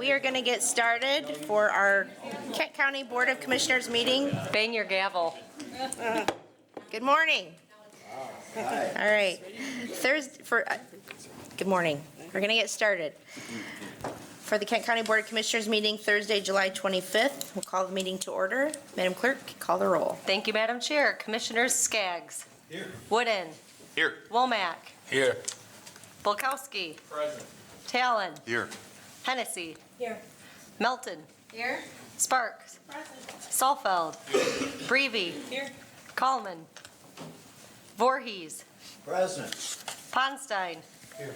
we are going to get started for our Kent County Board of Commissioners meeting. Bang your gavel. Good morning. All right. Good morning. We're going to get started. For the Kent County Board of Commissioners meeting Thursday, July 25th, we'll call the meeting to order. Madam Clerk, call the roll. Thank you, Madam Chair. Commissioners Skaggs. Here. Wooden. Here. Womack. Here. Bulkowski. Present. Talon. Here. Hennessy. Here. Melton. Here. Sparks. Present. Salfeld. Breivy. Here. Coleman. Voorhees. Present. Ponstein. Here.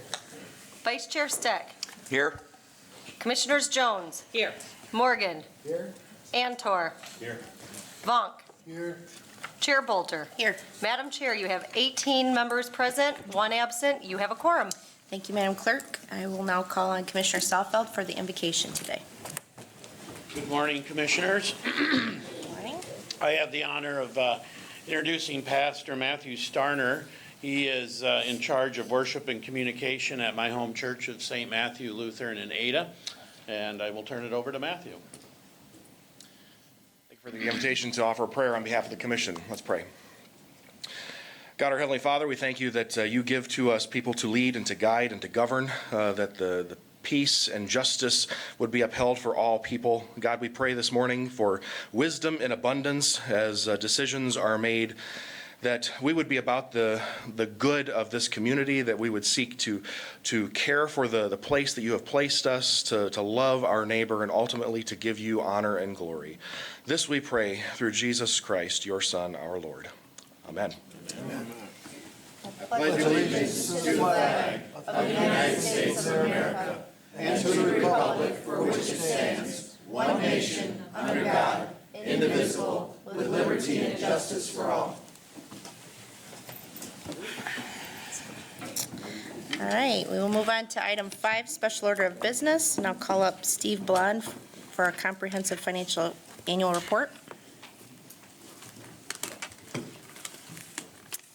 Vice Chair Steck. Here. Commissioners Jones. Here. Morgan. Here. Antor. Here. Vonk. Here. Chair Bolter. Here. Madam Chair, you have 18 members present, 1 absent. You have a quorum. Thank you, Madam Clerk. I will now call on Commissioner Salfeld for the invocation today. Good morning, Commissioners. Good morning. I have the honor of introducing Pastor Matthew Starner. He is in charge of worship and communication at my home church of St. Matthew Lutheran in Ada, and I will turn it over to Matthew. Thank you for the invitation to offer a prayer on behalf of the Commission. Let's pray. God, our Heavenly Father, we thank you that you give to us people to lead and to guide and to govern, that the peace and justice would be upheld for all people. God, we pray this morning for wisdom in abundance as decisions are made, that we would be about the good of this community, that we would seek to care for the place that you have placed us, to love our neighbor, and ultimately to give you honor and glory. This we pray through Jesus Christ, your Son, our Lord. Amen. Amen. I pledge allegiance to the flag of the United States of America and to the republic for which it stands, one nation, under God, indivisible, with liberty and justice for all. All right, we will move on to item 5, special order of business, and I'll call up Steve Blond for our comprehensive financial annual report.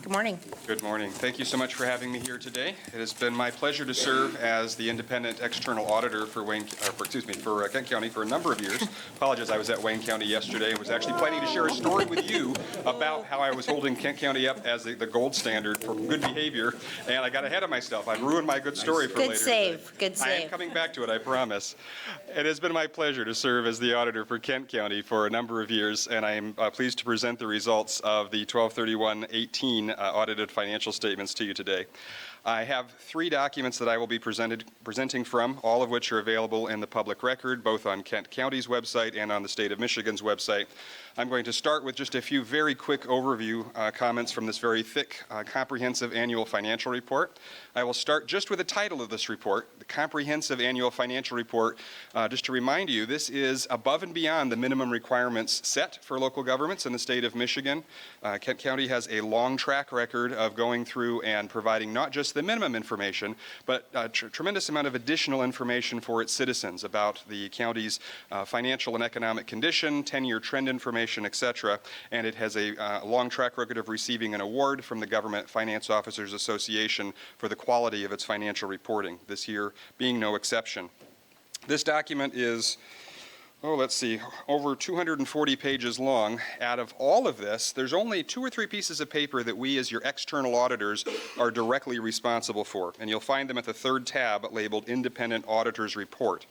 Good morning. Good morning. Thank you so much for having me here today. It has been my pleasure to serve as the independent external auditor for Kent County for a number of years. Apologize, I was at Wayne County yesterday and was actually planning to share a story with you about how I was holding Kent County up as the gold standard for good behavior, and I got ahead of myself. I've ruined my good story for later today. Good save. I am coming back to it, I promise. It has been my pleasure to serve as the auditor for Kent County for a number of years, and I am pleased to present the results of the 12/31/18 audited financial statements to you today. I have 3 documents that I will be presenting from, all of which are available in the public record, both on Kent County's website and on the state of Michigan's website. I'm going to start with just a few very quick overview comments from this very thick, comprehensive annual financial report. I will start just with the title of this report, the Comprehensive Annual Financial Report. Just to remind you, this is above and beyond the minimum requirements set for local governments in the state of Michigan. Kent County has a long track record of going through and providing not just the minimum information, but a tremendous amount of additional information for its citizens about the county's financial and economic condition, 10-year trend information, etc. And it has a long track record of receiving an award from the Government Finance Officers Association for the quality of its financial reporting, this year being no exception. This document is over 240 pages long. Out of all of this, there's only 2 or 3 pieces of paper that we as your external auditors are directly responsible for, and you'll find them at the 3rd tab labeled Independent Auditor's Report.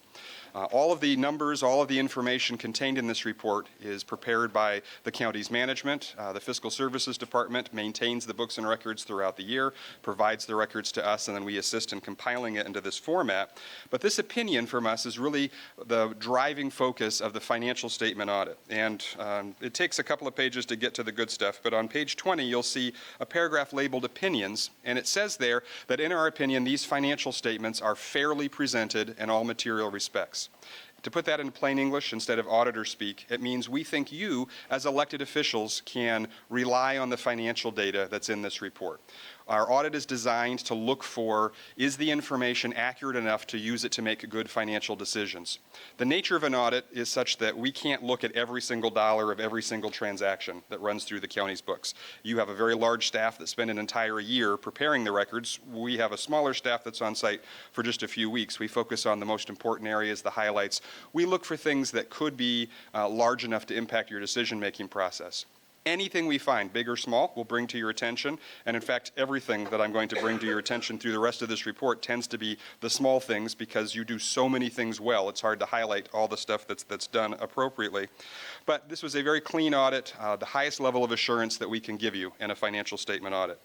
All of the numbers, all of the information contained in this report is prepared by the county's management. The Fiscal Services Department maintains the books and records throughout the year, provides the records to us, and then we assist in compiling it into this format. But this opinion from us is really the driving focus of the financial statement audit. And it takes a couple of pages to get to the good stuff, but on page 20 you'll see a paragraph labeled Opinions, and it says there that in our opinion these financial statements are fairly presented in all material respects. To put that in plain English instead of auditor speak, it means we think you, as elected officials, can rely on the financial data that's in this report. Our audit is designed to look for, is the information accurate enough to use it to make good financial decisions? The nature of an audit is such that we can't look at every single dollar of every single transaction that runs through the county's books. You have a very large staff that spend an entire year preparing the records. We have a smaller staff that's on site for just a few weeks. We focus on the most important areas, the highlights. We look for things that could be large enough to impact your decision-making process. Anything we find, big or small, we'll bring to your attention. And in fact, everything that I'm going to bring to your attention through the rest of this report tends to be the small things, because you do so many things well. It's hard to highlight all the stuff that's done appropriately. But this was a very clean audit, the highest level of assurance that we can give you in a financial statement audit.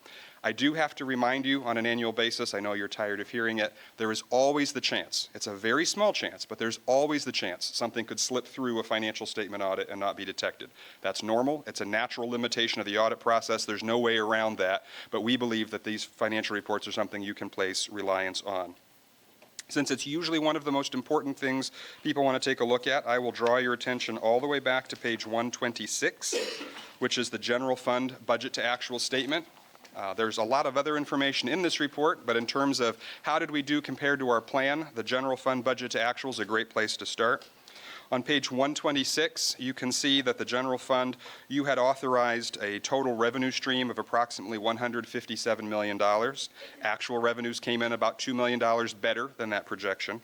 I do have to remind you on an annual basis, I know you're tired of hearing it, there is always the chance, it's a very small chance, but there's always the chance something could slip through a financial statement audit and not be detected. That's normal. It's a natural limitation of the audit process. There's no way around that, but we believe that these financial reports are something you can place reliance on. Since it's usually one of the most important things people want to take a look at, I will draw your attention all the way back to page 126, which is the general fund budget to actual statement. There's a lot of other information in this report, but in terms of how did we do compared to our plan, the general fund budget to actual is a great place to start. On page 126, you can see that the general fund, you had authorized a total revenue stream of approximately $157 million. Actual revenues came in about $2 million better than that projection.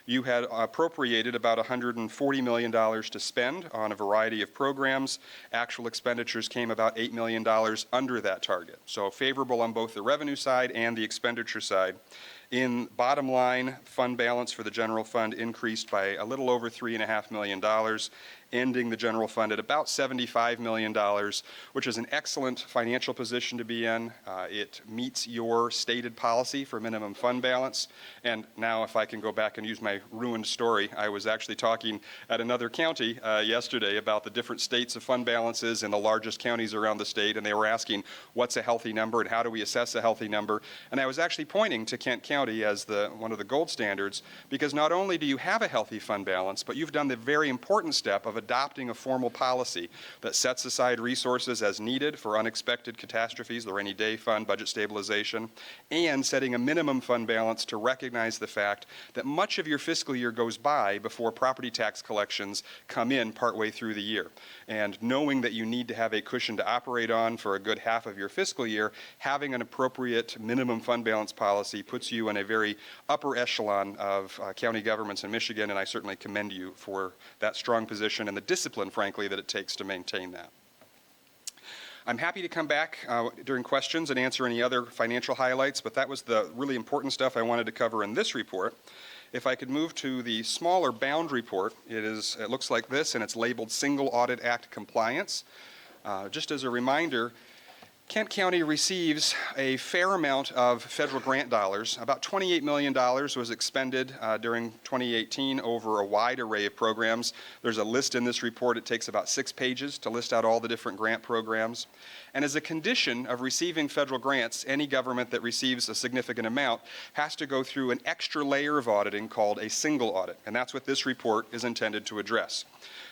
You had appropriated about $140 million to spend on a variety of programs. Actual expenditures came about $8 million under that target. So favorable on both the revenue side and the expenditure side. In bottom line, fund balance for the general fund increased by a little over $3.5 million, ending the general fund at about $75 million, which is an excellent financial position to be in. It meets your stated policy for minimum fund balance. And now if I can go back and use my ruined story, I was actually talking at another county yesterday about the different states of fund balances in the largest counties around the state, and they were asking what's a healthy number and how do we assess a healthy number. And I was actually pointing to Kent County as one of the gold standards, because not only do you have a healthy fund balance, but you've done the very important step of adopting a formal policy that sets aside resources as needed for unexpected catastrophes, the rainy day fund, budget stabilization, and setting a minimum fund balance to recognize the fact that much of your fiscal year goes by before property tax collections come in partway through the year. And knowing that you need to have a cushion to operate on for a good half of your fiscal year, having an appropriate minimum fund balance policy puts you in a very upper echelon of county governments in Michigan, and I certainly commend you for that strong position and the discipline, frankly, that it takes to maintain that. I'm happy to come back during questions and answer any other financial highlights, but that was the really important stuff I wanted to cover in this report. If I could move to the smaller bound report, it looks like this, and it's labeled Single Audit Act Compliance. Just as a reminder, Kent County receives a fair amount of federal grant dollars. About $28 million was expended during 2018 over a wide array of programs. There's a list in this report. It takes about 6 pages to list out all the different grant programs. And as a condition of receiving federal grants, any government that receives a significant amount has to go through an extra layer of auditing called a single audit. And that's what this report is intended to address.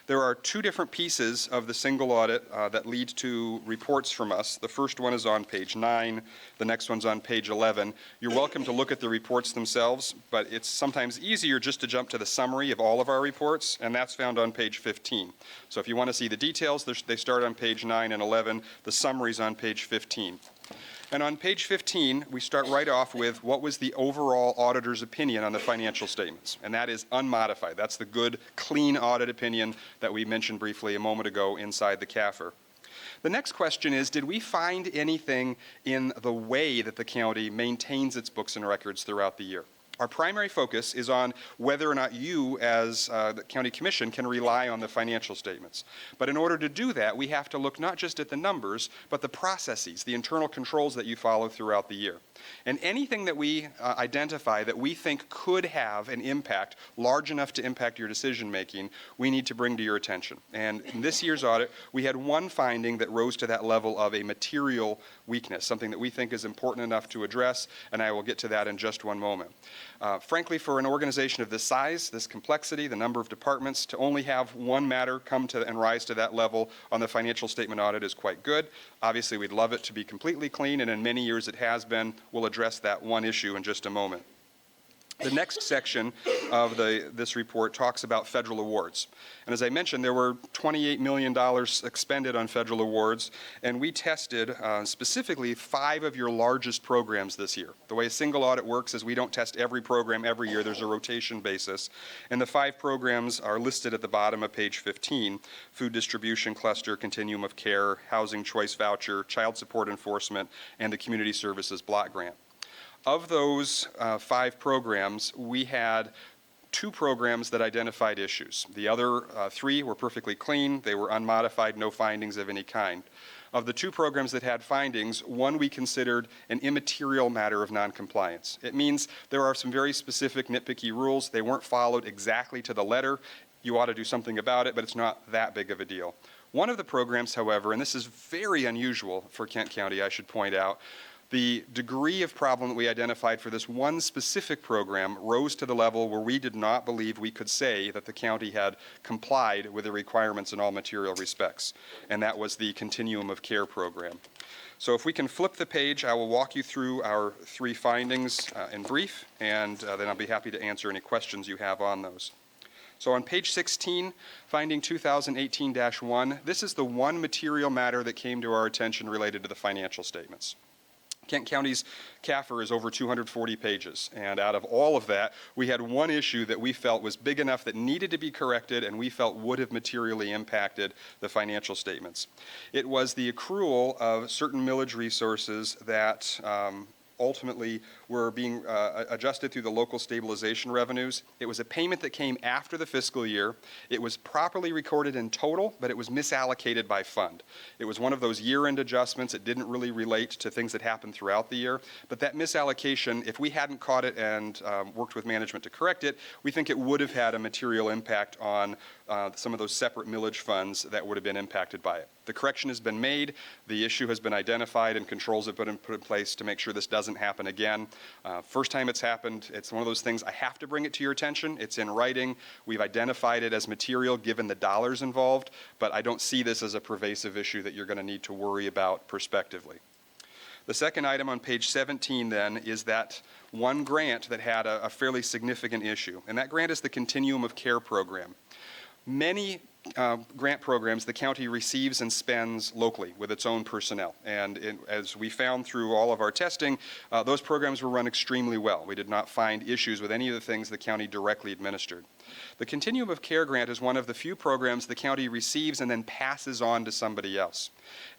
There are 2 different pieces of the single audit that lead to reports from us. The first one is on page 9. The next one's on page 11. You're welcome to look at the reports themselves, but it's sometimes easier just to jump to the summary of all of our reports, and that's found on page 15. So if you want to see the details, they start on page 9 and 11. The summary's on page 15. And on page 15, we start right off with what was the overall auditor's opinion on the financial statements. And that is unmodified. That's the good, clean audit opinion that we mentioned briefly a moment ago inside the CAFR. The next question is, did we find anything in the way that the county maintains its books and records throughout the year? Our primary focus is on whether or not you, as the county commission, can rely on the financial statements. But in order to do that, we have to look not just at the numbers, but the processes, the internal controls that you follow throughout the year. And anything that we identify that we think could have an impact large enough to impact your decision making, we need to bring to your attention. And in this year's audit, we had one finding that rose to that level of a material weakness, something that we think is important enough to address, and I will get to that in just one moment. Frankly, for an organization of this size, this complexity, the number of departments, to only have one matter come to and rise to that level on the financial statement audit is quite good. Obviously, we'd love it to be completely clean, and in many years it has been. We'll address that one issue in just a moment. The next section of this report talks about federal awards. And as I mentioned, there were $28 million expended on federal awards, and we tested specifically 5 of your largest programs this year. The way a single audit works is we don't test every program every year. There's a rotation basis. And the 5 programs are listed at the bottom of page 15: Food Distribution Cluster, Continuum of Care, Housing Choice Voucher, Child Support Enforcement, and the Community Services Block Grant. Of those 5 programs, we had 2 programs that identified issues. The other 3 were perfectly clean. They were unmodified, no findings of any kind. Of the 2 programs that had findings, one we considered an immaterial matter of noncompliance. It means there are some very specific nitpicky rules. They weren't followed exactly to the letter. You ought to do something about it, but it's not that big of a deal. One of the programs, however, and this is very unusual for Kent County, I should point out, the degree of problem that we identified for this one specific program rose to the level where we did not believe we could say that the county had complied with the requirements in all material respects, and that was the Continuum of Care program. So if we can flip the page, I will walk you through our 3 findings in brief, and then I'll be happy to answer any questions you have on those. So on page 16, finding 2018-1, this is the one material matter that came to our attention related to the financial statements. Kent County's CAFR is over 240 pages, and out of all of that, we had one issue that we felt was big enough that needed to be corrected and we felt would have materially impacted the financial statements. It was the accrual of certain millage resources that ultimately were being adjusted through the local stabilization revenues. It was a payment that came after the fiscal year. It was properly recorded in total, but it was misallocated by fund. It was one of those year-end adjustments. It didn't really relate to things that happened throughout the year. But that misallocation, if we hadn't caught it and worked with management to correct it, we think it would have had a material impact on some of those separate millage funds that would have been impacted by it. The correction has been made, the issue has been identified, and controls have been put in place to make sure this doesn't happen again. First time it's happened, it's one of those things I have to bring it to your attention. It's in writing. We've identified it as material given the dollars involved, but I don't see this as a pervasive issue that you're going to need to worry about prospectively. The second item on page 17 then is that one grant that had a fairly significant issue, and that grant is the Continuum of Care program. Many grant programs the county receives and spends locally with its own personnel. And as we found through all of our testing, those programs were run extremely well. We did not find issues with any of the things the county directly administered. The Continuum of Care grant is one of the few programs the county receives and then passes on to somebody else.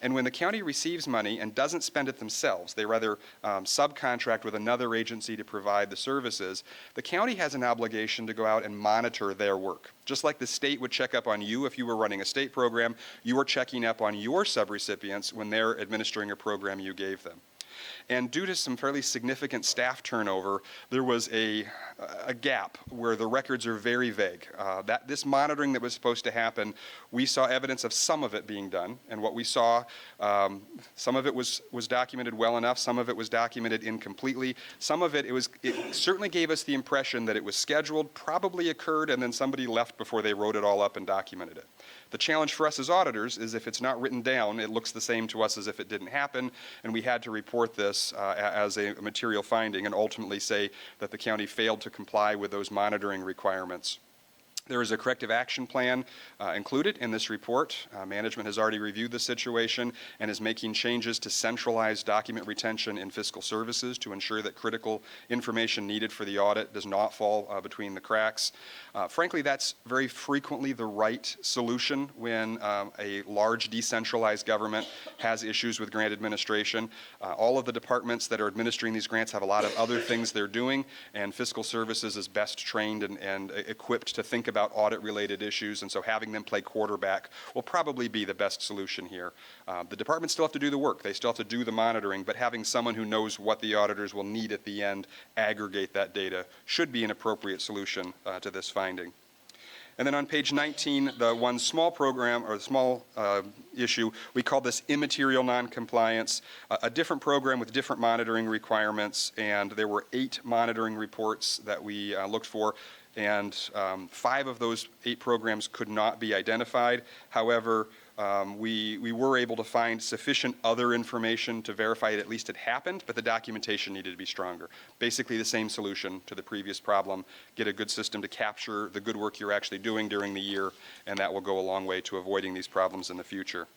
And when the county receives money and doesn't spend it themselves, they rather subcontract with another agency to provide the services, the county has an obligation to go out and monitor their work. Just like the state would check up on you if you were running a state program, you are checking up on your subrecipients when they're administering a program you gave them. And due to some fairly significant staff turnover, there was a gap where the records are very vague. This monitoring that was supposed to happen, we saw evidence of some of it being done. And what we saw, some of it was documented well enough, some of it was documented incompletely. Some of it, it certainly gave us the impression that it was scheduled, probably occurred, and then somebody left before they wrote it all up and documented it. The challenge for us as auditors is if it's not written down, it looks the same to us as if it didn't happen, and we had to report this as a material finding and ultimately say that the county failed to comply with those monitoring requirements. There is a corrective action plan included in this report. Management has already reviewed the situation and is making changes to centralize document retention in fiscal services to ensure that critical information needed for the audit does not fall between the cracks. Frankly, that's very frequently the right solution when a large decentralized government has issues with grant administration. All of the departments that are administering these grants have a lot of other things they're doing, and fiscal services is best trained and equipped to think about audit-related issues, and so having them play quarterback will probably be the best solution here. The departments still have to do the work. They still have to do the monitoring, but having someone who knows what the auditors will need at the end aggregate that data should be an appropriate solution to this finding. And then on page 19, the one small program, or small issue, we call this immaterial noncompliance, a different program with different monitoring requirements, and there were 8 monitoring reports that we looked for, and 5 of those 8 programs could not be identified. However, we were able to find sufficient other information to verify that at least it happened, but the documentation needed to be stronger. Basically the same solution to the previous problem. Get a good system to capture the good work you're actually doing during the year, and that will go a long way to avoiding these problems in the future.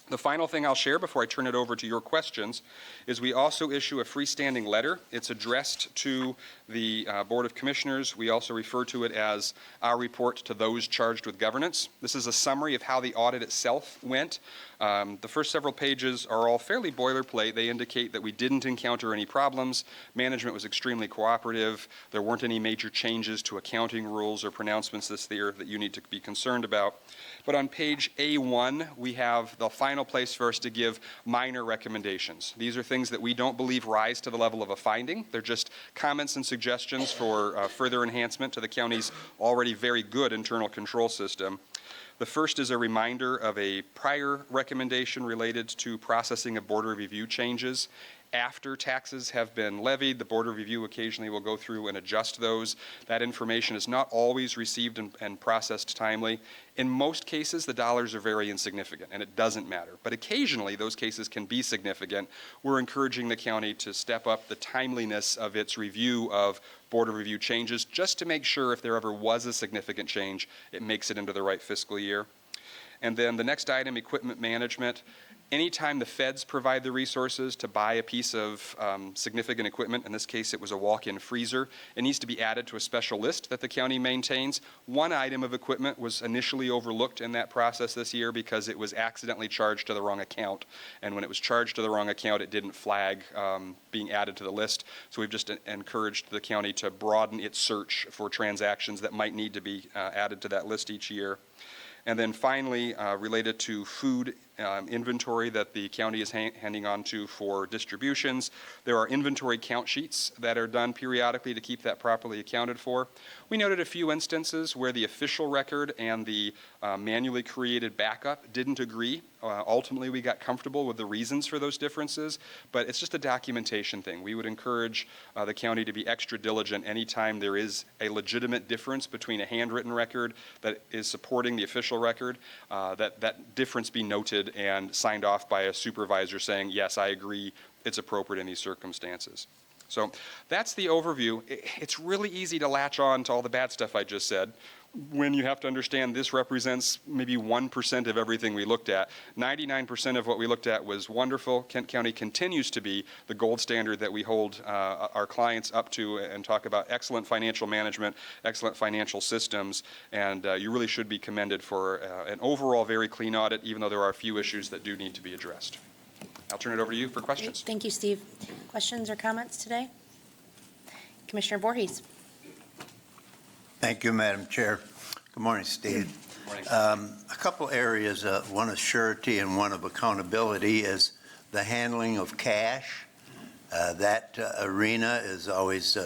The final thing I'll share before I turn it over to your questions is we also issue a freestanding letter. It's addressed to the Board of Commissioners. We also refer to it as our report to those charged with governance. This is a summary of how the audit itself went. The first several pages are all fairly boilerplate. They indicate that we didn't encounter any problems. Management was extremely cooperative. There weren't any major changes to accounting rules or pronouncements this year that you need to be concerned about. But on page A1, we have the final place for us to give minor recommendations. These are things that we don't believe rise to the level of a finding. They're just comments and suggestions for further enhancement to the county's already very good internal control system. The first is a reminder of a prior recommendation related to processing of Board of Review changes. After taxes have been levied, the Board of Review occasionally will go through and adjust those. That information is not always received and processed timely. In most cases, the dollars are very insignificant, and it doesn't matter. But occasionally, those cases can be significant. We're encouraging the county to step up the timeliness of its review of Board of Review changes, just to make sure if there ever was a significant change, it makes it into the right fiscal year. And then the next item, equipment management. Anytime the feds provide the resources to buy a piece of significant equipment, in this case it was a walk-in freezer, it needs to be added to a special list that the county maintains. One item of equipment was initially overlooked in that process this year because it was accidentally charged to the wrong account. And when it was charged to the wrong account, it didn't flag being added to the list. So we've just encouraged the county to broaden its search for transactions that might need to be added to that list each year. And then finally, related to food inventory that the county is handing on to for distributions, there are inventory count sheets that are done periodically to keep that properly accounted for. We noted a few instances where the official record and the manually created backup didn't agree. Ultimately, we got comfortable with the reasons for those differences, but it's just a documentation thing. We would encourage the county to be extra diligent anytime there is a legitimate difference between a handwritten record that is supporting the official record, that difference be noted and signed off by a supervisor saying, yes, I agree, it's appropriate in these circumstances. So that's the overview. It's really easy to latch on to all the bad stuff I just said when you have to understand this represents maybe 1% of everything we looked at. 99% of what we looked at was wonderful. Kent County continues to be the gold standard that we hold our clients up to and talk about excellent financial management, excellent financial systems, and you really should be commended for an overall very clean audit, even though there are a few issues that do need to be addressed. I'll turn it over to you for questions. Thank you, Steve. Questions or comments today? Commissioner Voorhees. Thank you, Madam Chair. Good morning, Steve. Morning. A couple areas, one of surety and one of accountability, is the handling of cash. That arena is always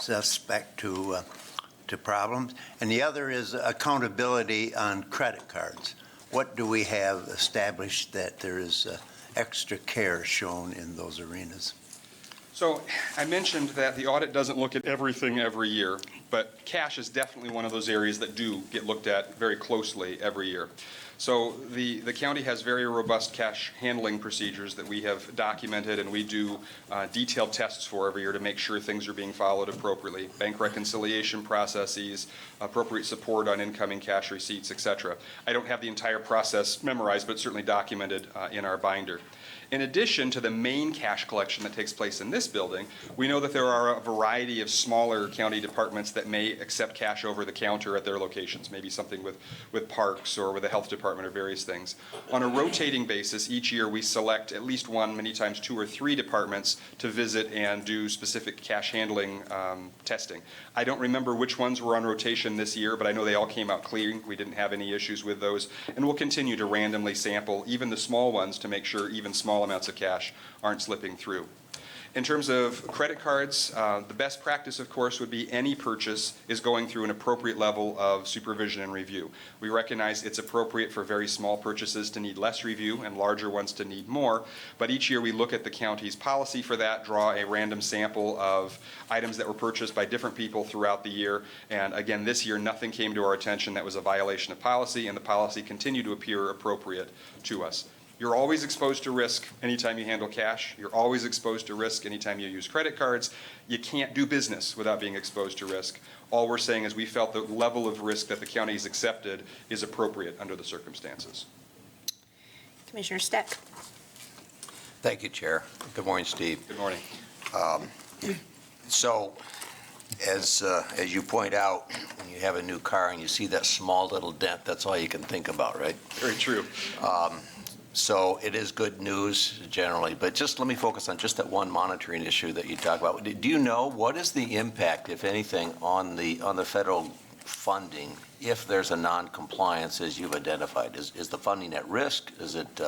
suspect to problems. And the other is accountability on credit cards. What do we have established that there is extra care shown in those arenas? So I mentioned that the audit doesn't look at everything every year, but cash is definitely one of those areas that do get looked at very closely every year. So the county has very robust cash handling procedures that we have documented, and we do detailed tests for every year to make sure things are being followed appropriately. Bank reconciliation processes, appropriate support on incoming cash receipts, et cetera. I don't have the entire process memorized, but certainly documented in our binder. In addition to the main cash collection that takes place in this building, we know that there are a variety of smaller county departments that may accept cash over the counter at their locations, maybe something with parks or with the health department or various things. On a rotating basis, each year we select at least one, many times 2 or 3 departments to visit and do specific cash handling testing. I don't remember which ones were on rotation this year, but I know they all came out clean. We didn't have any issues with those. And we'll continue to randomly sample even the small ones to make sure even small amounts of cash aren't slipping through. In terms of credit cards, the best practice, of course, would be any purchase is going through an appropriate level of supervision and review. We recognize it's appropriate for very small purchases to need less review and larger ones to need more, but each year we look at the county's policy for that, draw a random sample of items that were purchased by different people throughout the year, and again, this year, nothing came to our attention that was a violation of policy, and the policy continued to appear appropriate to us. You're always exposed to risk anytime you handle cash. You're always exposed to risk anytime you use credit cards. You can't do business without being exposed to risk. All we're saying is we felt the level of risk that the county has accepted is appropriate under the circumstances. Commissioner Steck. Thank you, Chair. Good morning, Steve. Good morning. So, as you point out, when you have a new car and you see that small little dent, that's all you can think about, right? Very true. So it is good news generally, but just let me focus on just that one monitoring issue that you talk about. Do you know what is the impact, if anything, on the federal funding if there's a non-compliance as you've identified? Is the funding at risk? Is it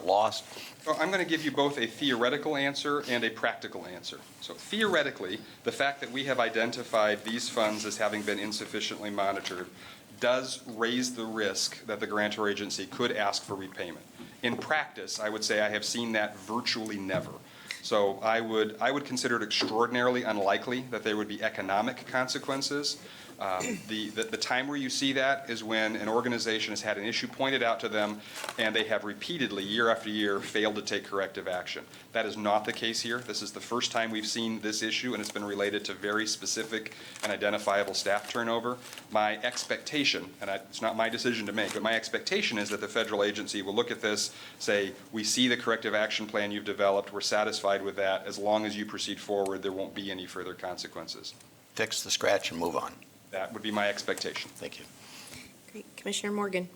lost? Well, I'm going to give you both a theoretical answer and a practical answer. So theoretically, the fact that we have identified these funds as having been insufficiently monitored does raise the risk that the grantor agency could ask for repayment. In practice, I would say I have seen that virtually never. So I would consider it extraordinarily unlikely that there would be economic consequences. The time where you see that is when an organization has had an issue pointed out to them and they have repeatedly, year after year, failed to take corrective action. That is not the case here. This is the first time we've seen this issue, and it's been related to very specific and identifiable staff turnover. My expectation, and it's not my decision to make, but my expectation is that the federal agency will look at this, say, we see the corrective action plan you've developed, we're satisfied with that. As long as you proceed forward, there won't be any further consequences. Fix the scratch and move on. That would be my expectation. Thank you. Great. Commissioner Morgan.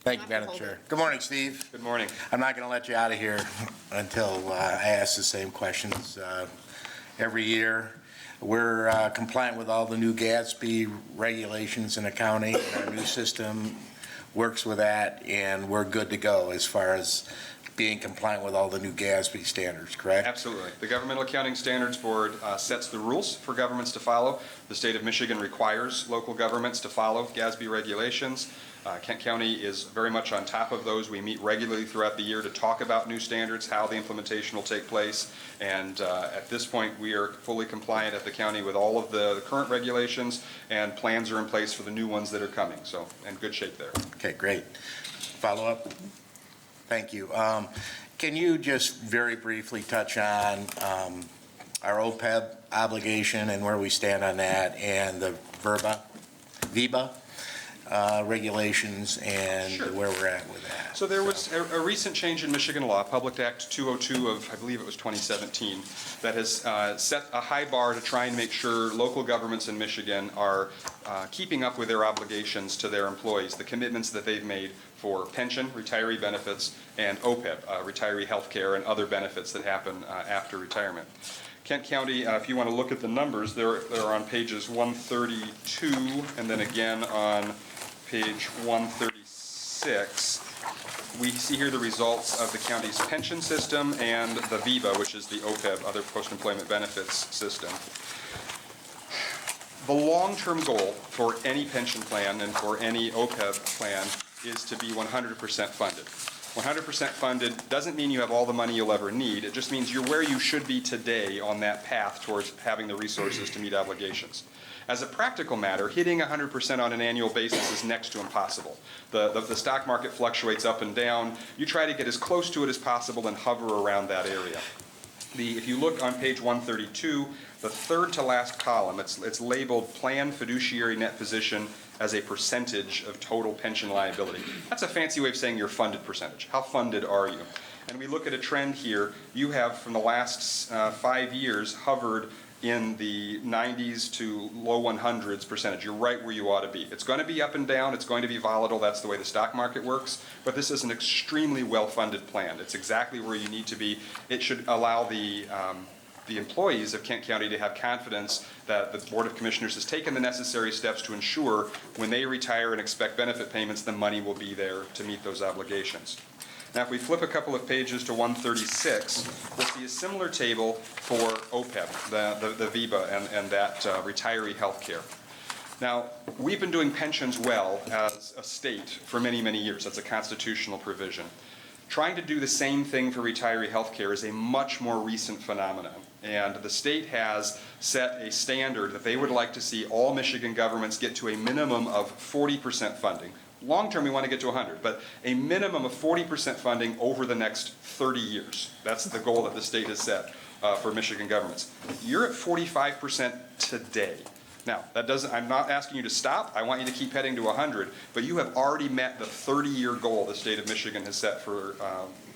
Thank you, Madam Chair. Good morning, Steve. Good morning. I'm not going to let you out of here until I ask the same questions every year. We're compliant with all the new GASB regulations in the county. Our new system works with that, and we're good to go as far as being compliant with all the new GASB standards, correct? Absolutely. The Governmental Accounting Standards Board sets the rules for governments to follow. The state of Michigan requires local governments to follow GASB regulations. Kent County is very much on top of those. We meet regularly throughout the year to talk about new standards, how the implementation will take place, and at this point we are fully compliant at the county with all of the current regulations, and plans are in place for the new ones that are coming, so in good shape there. Okay, great. Follow up? Thank you. Can you just very briefly touch on our OPEB obligation and where we stand on that, and the VEBA regulations and Sure. where we're at with that? So there was a recent change in Michigan law, Public Act 202 of, I believe it was 2017, that has set a high bar to try and make sure local governments in Michigan are keeping up with their obligations to their employees, the commitments that they've made for pension, retiree benefits, and OPEB, retiree health care, and other benefits that happen after retirement. Kent County, if you want to look at the numbers, they're on pages 132 and then again on page 136. We see here the results of the county's pension system and the VEBA, which is the OPEB, other post-employment benefits system. The long-term goal for any pension plan and for any OPEB plan is to be 100% funded. 100% funded doesn't mean you have all the money you'll ever need. It just means you're where you should be today on that path towards having the resources to meet obligations. As a practical matter, hitting 100% on an annual basis is next to impossible. The stock market fluctuates up and down. You try to get as close to it as possible and hover around that area. If you look on page 132, the third to last column, it's labeled Plan Fiduciary Net Position as a percentage of total pension liability. That's a fancy way of saying your funded percentage. How funded are you? And we look at a trend here. You have, from the last 5 years, hovered in the 90s to low 100s percentage. You're right where you ought to be. It's going to be up and down. It's going to be volatile. That's the way the stock market works. But this is an extremely well-funded plan. It's exactly where you need to be. It should allow the employees of Kent County to have confidence that the Board of Commissioners has taken the necessary steps to ensure when they retire and expect benefit payments, the money will be there to meet those obligations. Now, if we flip a couple of pages to 136, we'll see a similar table for OPEB, the VEBA, and that retiree health care. Now, we've been doing pensions well as a state for many, many years. That's a constitutional provision. Trying to do the same thing for retiree health care is a much more recent phenomenon. And the state has set a standard that they would like to see all Michigan governments get to a minimum of 40% funding. Long-term, we want to get to 100, but a minimum of 40% funding over the next 30 years. That's the goal that the state has set for Michigan governments. You're at 45% today. Now, that doesn't, I'm not asking you to stop. I want you to keep heading to 100, but you have already met the 30-year goal the state of Michigan has set for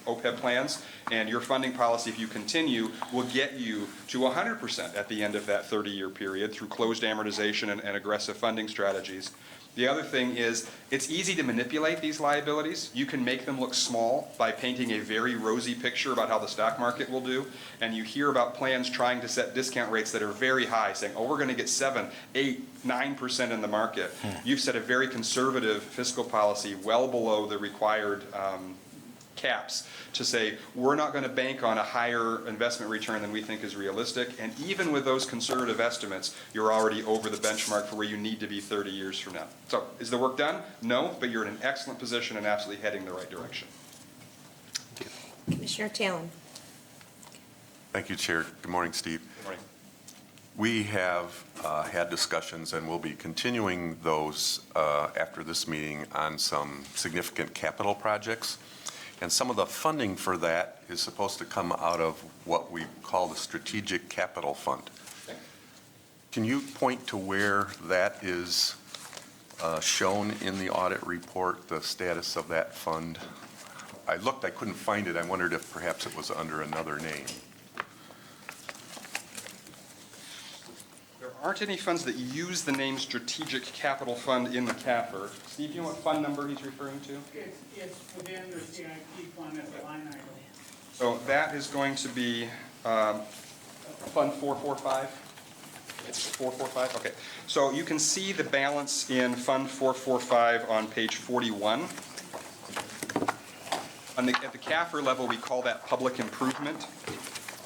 OPEB plans, and your funding policy, if you continue, will get you to 100% at the end of that 30-year period through closed amortization and aggressive funding strategies. The other thing is, it's easy to manipulate these liabilities. You can make them look small by painting a very rosy picture about how the stock market will do, and you hear about plans trying to set discount rates that are very high, saying, oh, we're going to get 7, 8, 9% in the market. You've set a very conservative fiscal policy well below the required caps to say, we're not going to bank on a higher investment return than we think is realistic. And even with those conservative estimates, you're already over the benchmark for where you need to be 30 years from now. So is the work done? No, but you're in an excellent position and absolutely heading the right direction. Commissioner Talon. Thank you, Chair. Good morning, Steve. Good morning. We have had discussions, and we'll be continuing those after this meeting on some significant capital projects. And some of the funding for that is supposed to come out of what we call the Strategic Capital Fund. Okay. Can you point to where that is shown in the audit report, the status of that fund? I looked, I couldn't find it. I wondered if perhaps it was under another name. There aren't any funds that use the name Strategic Capital Fund in the CAFR. Steve, do you know what fund number he's referring to? It's within the CIP fund as a line item. So that is going to be Fund 445? It's 445? Okay. So you can see the balance in Fund 445 on page 41. At the CAFR level, we call that public improvement.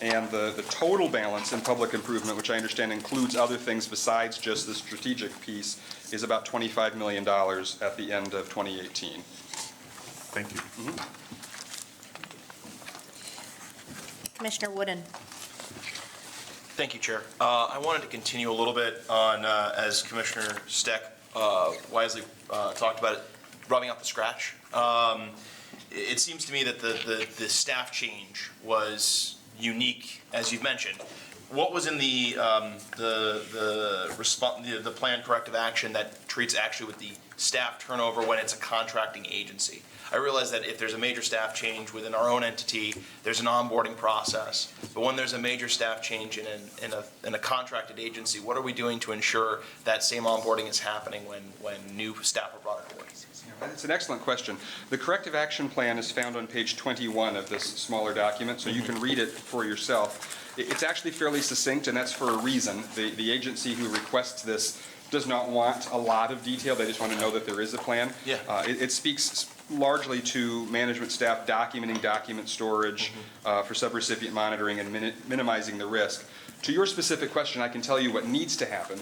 And the total balance in public improvement, which I understand includes other things besides just the strategic piece, is about $25 million at the end of 2018. Thank you. Commissioner Wooden. Thank you, Chair. I wanted to continue a little bit on, as Commissioner Steck wisely talked about it, rubbing out the scratch. It seems to me that the staff change was unique, as you've mentioned. What was in the planned corrective action that treats actually with the staff turnover when it's a contracting agency? I realize that if there's a major staff change within our own entity, there's an onboarding process. But when there's a major staff change in a contracted agency, what are we doing to ensure that same onboarding is happening when new staff are brought aboard? It's an excellent question. The corrective action plan is found on page 21 of this smaller document, so you can read it for yourself. It's actually fairly succinct, and that's for a reason. The agency who requests this does not want a lot of detail. They just want to know that there is a plan. Yeah. It speaks largely to management staff documenting document storage for subrecipient monitoring and minimizing the risk. To your specific question, I can tell you what needs to happen.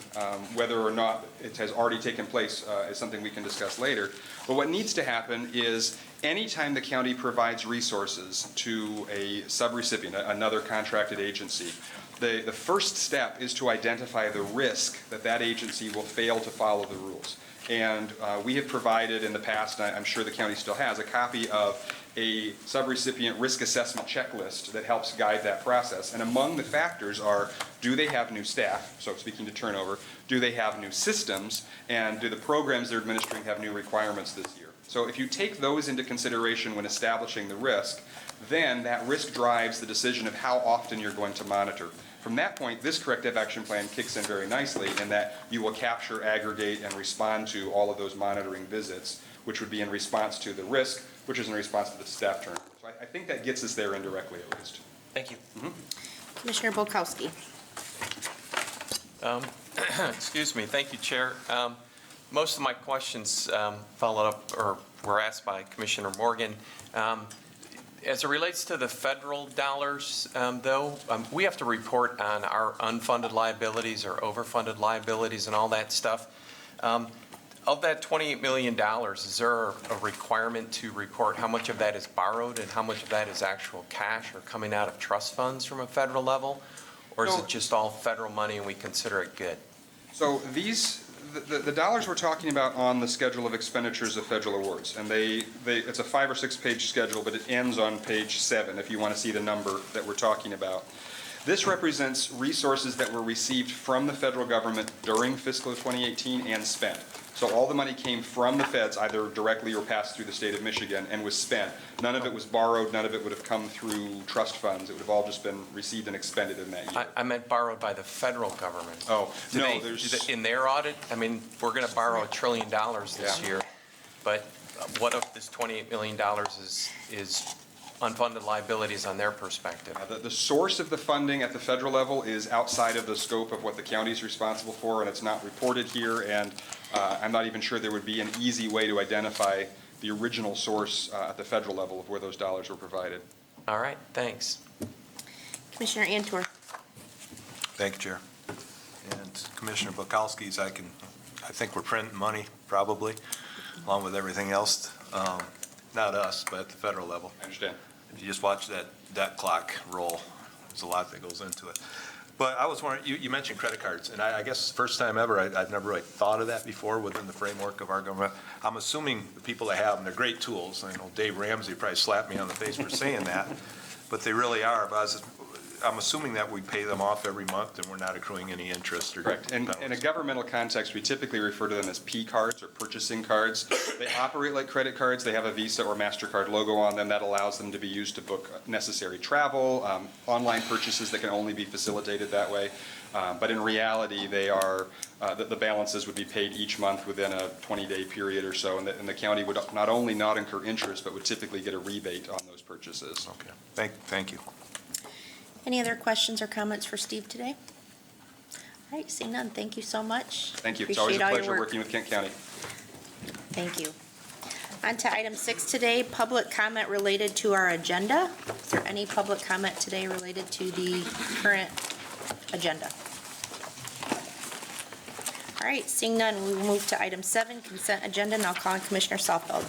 Whether or not it has already taken place is something we can discuss later. But what needs to happen is anytime the county provides resources to a subrecipient, another contracted agency, the first step is to identify the risk that that agency will fail to follow the rules. And we have provided in the past, and I'm sure the county still has, a copy of a subrecipient risk assessment checklist that helps guide that process. And among the factors are, do they have new staff? So speaking to turnover, do they have new systems? And do the programs they're administering have new requirements this year? So if you take those into consideration when establishing the risk, then that risk drives the decision of how often you're going to monitor. From that point, this corrective action plan kicks in very nicely in that you will capture, aggregate, and respond to all of those monitoring visits, which would be in response to the risk, which is in response to the staff turnover. So I think that gets us there indirectly at least. Thank you. Commissioner Bolkowski. Excuse me. Thank you, Chair. Most of my questions followed up or were asked by Commissioner Morgan. As it relates to the federal dollars, though, we have to report on our unfunded liabilities or overfunded liabilities and all that stuff. Of that $28 million, is there a requirement to report how much of that is borrowed and how much of that is actual cash or coming out of trust funds from a federal level? Or is No. it just all federal money and we consider it good? So the dollars we're talking about on the schedule of expenditures of federal awards, and it's a 5 or 6 page schedule, but it ends on page 7 if you want to see the number that we're talking about. This represents resources that were received from the federal government during fiscal 2018 and spent. So all the money came from the feds, either directly or passed through the state of Michigan, and was spent. None of it was borrowed, none of it would have come through trust funds. It would have all just been received and expended in that year. I meant borrowed by the federal government. Oh, Do no, they- there's. In their audit, I mean, we're going to borrow $1 trillion this Yeah. year, but what if this $28 million is unfunded liabilities on their perspective? The source of the funding at the federal level is outside of the scope of what the county is responsible for, and it's not reported here, and I'm not even sure there would be an easy way to identify the original source at the federal level of where those dollars were provided. All right, thanks. Commissioner Antor. Thank you, Chair. And Commissioner Bukowski's, I think we're printing money, probably, along with everything else. Not us, but at the federal level. I understand. If you just watch that debt clock roll, there's a lot that goes into it. But I was wondering, you mentioned credit cards, and I guess first time ever, I've never really thought of that before within the framework of our government. I'm assuming the people that have them, they're great tools. I know Dave Ramsey probably slapped me on the face for saying that, but they really are. But I'm assuming that we pay them off every month and we're not accruing any interest or. Correct. And in a governmental context, we typically refer to them as P cards or purchasing cards. They operate like credit cards. They have a Visa or MasterCard logo on them that allows them to be used to book necessary travel, online purchases that can only be facilitated that way. But in reality, they are, the balances would be paid each month within a 20-day period or so, and the county would not only not incur interest, but would typically get a rebate on those purchases. Okay, thank you. Any other questions or comments for Steve today? All right, seeing none, thank you so much. Thank you. It's always a Appreciate all your pleasure work. working with Kent County. Thank you. On to item 6 today, public comment related to our agenda. Is there any public comment today related to the current agenda? All right, seeing none, we will move to item 7, consent agenda, and I'll call on Commissioner Softfeld.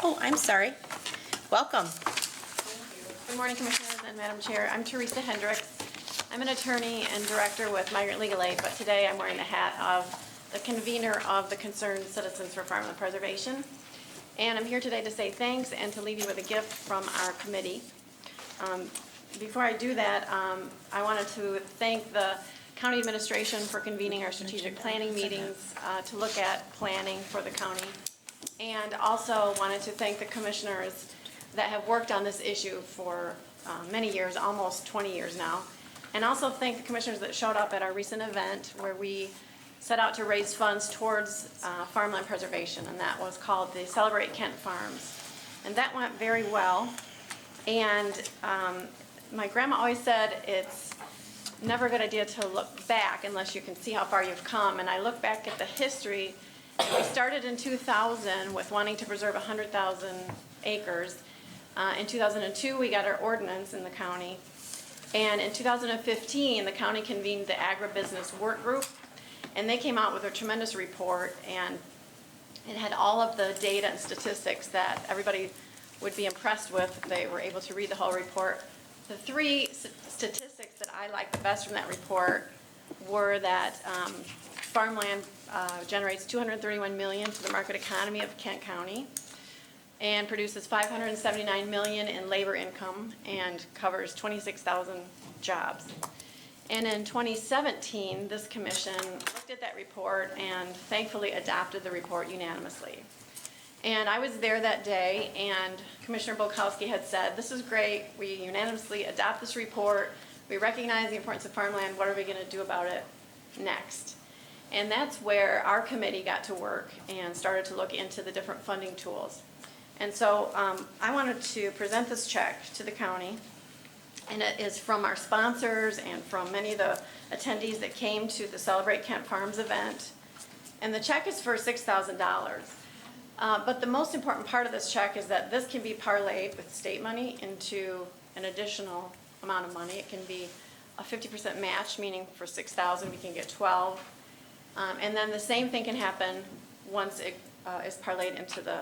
Oh, I'm sorry. Welcome. Good morning, Commissioners and Madam Chair. I'm Teresa Hendricks. I'm an attorney and director with Migrant Legal Aid, but today I'm wearing the hat of the convener of the Concerned Citizens for Farmland Preservation. And I'm here today to say thanks and to leave you with a gift from our committee. Before I do that, I wanted to thank the county administration for convening our strategic planning meetings to look at planning for the county. And also wanted to thank the commissioners that have worked on this issue for many years, almost 20 years now. And also thank the commissioners that showed up at our recent event where we set out to raise funds towards farmland preservation, and that was called the Celebrate Kent Farms. And that went very well. And my grandma always said it's never a good idea to look back unless you can see how far you've come. And I look back at the history, and we started in 2000 with wanting to preserve 100,000 acres. In 2002, we got our ordinance in the county. And in 2015, the county convened the agribusiness work group, and they came out with a tremendous report, and it had all of the data and statistics that everybody would be impressed with. They were able to read the whole report. The 3 statistics that I liked the best from that report were that farmland generates $231 million to the market economy of Kent County and produces $579 million in labor income and covers 26,000 jobs. And in 2017, this commission looked at that report and thankfully adopted the report unanimously. And I was there that day, and Commissioner Bukowski had said, this is great, we unanimously adopt this report, we recognize the importance of farmland, what are we gonna do about it next? And that's where our committee got to work and started to look into the different funding tools. And so I wanted to present this check to the county, and it is from our sponsors and from many of the attendees that came to the Celebrate Kent Farms event. And the check is for $6,000. But the most important part of this check is that this can be parlayed with state money into an additional amount of money. It can be a 50% match, meaning for 6,000, we can get 12. And then the same thing can happen once it is parlayed into the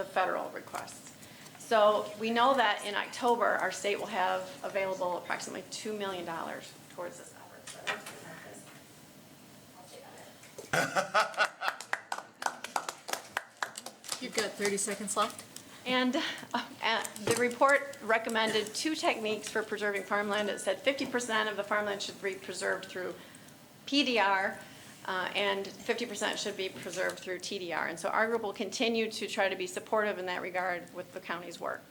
federal requests. So we know that in October, our state will have available approximately $2 million towards this effort. You've got 30 seconds left. And the report recommended 2 techniques for preserving farmland. It said 50% of the farmland should be preserved through PDR, and 50% should be preserved through TDR. And so our group will continue to try to be supportive in that regard with the county's work.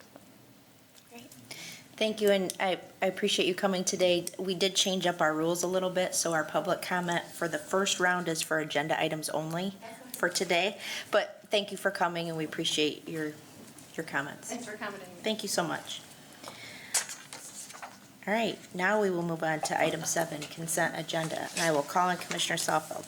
Thank you, and I appreciate you coming today. We did change up our rules a little bit, so our public comment for the first round is for agenda items only for today. But thank you for coming, and we appreciate your comments. Thanks for accommodating me. Thank you so much. All right, now we will move on to item 7, consent agenda, and I will call on Commissioner Salfeld.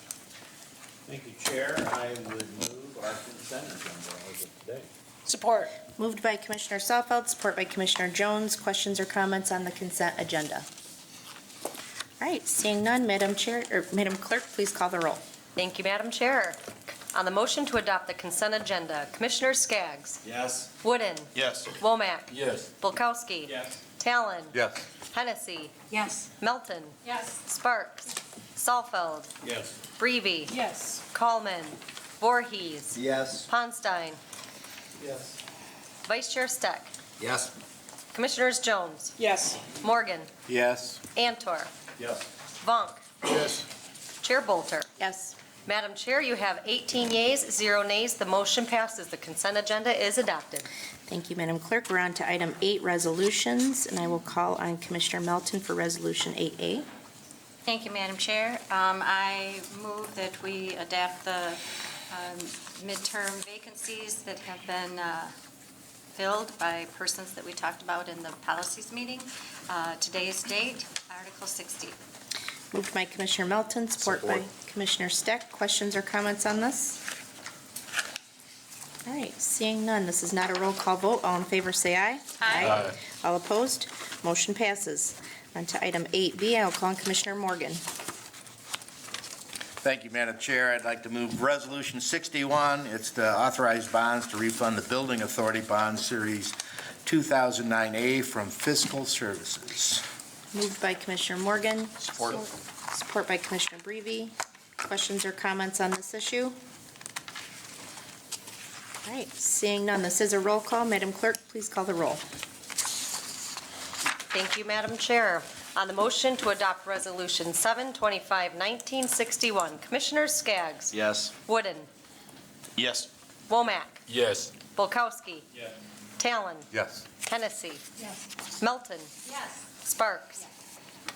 Thank you, Chair. I would move our consent agenda as of today. Support. Moved by Commissioner Salfeld, support by Commissioner Jones. Questions or comments on the consent agenda? All right, seeing none, Madam Clerk, please call the roll. Thank you, Madam Chair. On the motion to adopt the consent agenda, Commissioner Skaggs. Yes. Wooden. Yes. Womack. Yes. Bulkowski. Yes. Talon. Yes. Hennessy. Yes. Melton. Yes. Sparks. Salfeld. Yes. Breivy. Yes. Coleman. Voorhees. Yes. Ponstein. Yes. Vice Chair Steck. Yes. Commissioners Jones. Yes. Morgan. Yes. Antor. Yes. Vonk. Yes. Chair Bolter. Yes. Madam Chair, you have 18 yeas, 0 nays. The motion passes. The consent agenda is adopted. Thank you, Madam Clerk. We're on to item 8, resolutions, and I will call on Commissioner Melton for Resolution 8A. Thank you, Madam Chair. I move that we adapt the midterm vacancies that have been filled by persons that we talked about in the policies meeting. Today's date, Article 60. Moved by Commissioner Melton, support by Commissioner Steck. Questions or comments on this? All right, seeing none, this is not a roll call vote. All in favor, say aye. Aye. All opposed? Motion passes. On to item 8B, I will call on Commissioner Morgan. Thank you, Madam Chair. I'd like to move Resolution 61. It's to authorize bonds to refund the Building Authority Bond Series 2009A from Fiscal Services. Moved by Commissioner Morgan. Support. Support by Commissioner Breivy. Questions or comments on this issue? All right, seeing none, this is a roll call. Madam Clerk, please call the roll. Thank you, Madam Chair. On the motion to adopt Resolution 725-1961, Commissioners Skaggs. Yes. Wooden. Yes. Womack. Yes. Bulkowski. Yes. Talon. Yes. Hennessy. Yes. Melton. Yes. Sparks.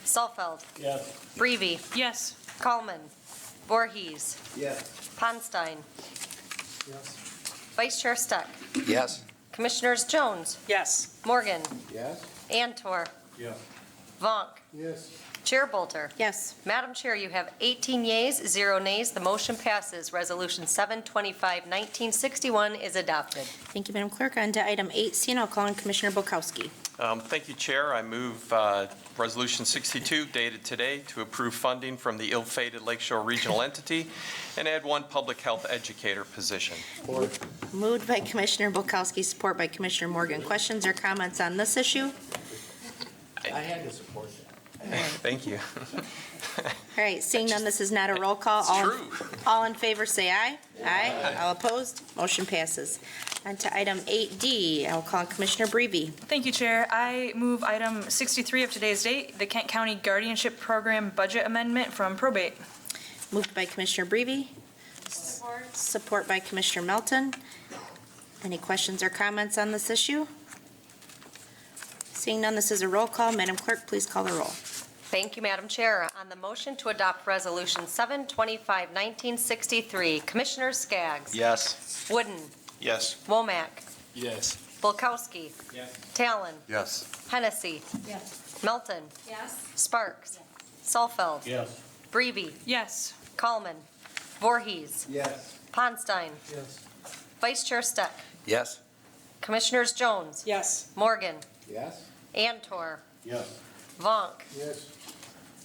Salfeld. Yes. Breivy. Yes. Coleman. Voorhees. Yes. Ponstein. Yes. Vice Chair Steck. Yes. Commissioners Jones. Yes. Morgan. Yes. Antor. Yes. Vonk. Yes. Chair Bolter. Yes. Madam Chair, you have 18 yeas, 0 nays. The motion passes. Resolution 725-1961 is adopted. Thank you, Madam Clerk. On to item 8C, and I'll call on Commissioner Bulkowski. Thank you, Chair. I move Resolution 62 dated today to approve funding from the ill-fated Lakeshore Regional Entity and add 1 public health educator position. Moved by Commissioner Bulkowski, support by Commissioner Morgan. Questions or comments on this issue? I had to support that. Thank you. All right, seeing none, this is not a roll call. It's true. All in favor, say aye. Aye. All opposed? Motion passes. On to item 8D, I will call on Commissioner Breivy. Thank you, Chair. I move item 63 of today's date, the Kent County Guardianship Program Budget Amendment from probate. Moved by Commissioner Breivy. Support. Support by Commissioner Melton. Any questions or comments on this issue? Seeing none, this is a roll call. Madam Clerk, please call the roll. Thank you, Madam Chair. On the motion to adopt Resolution 725-1963, Commissioners Skaggs. Yes. Wooden. Yes. Womack. Yes. Bulkowski. Yes. Talon. Yes. Hennessy. Yes. Melton. Yes. Sparks. Salfeld. Yes. Breivy. Yes. Coleman. Voorhees. Yes. Ponstein. Yes. Vice Chair Steck. Yes? Commissioners Jones. Yes. Morgan. Yes? Antor. Yes. Vonk. Yes.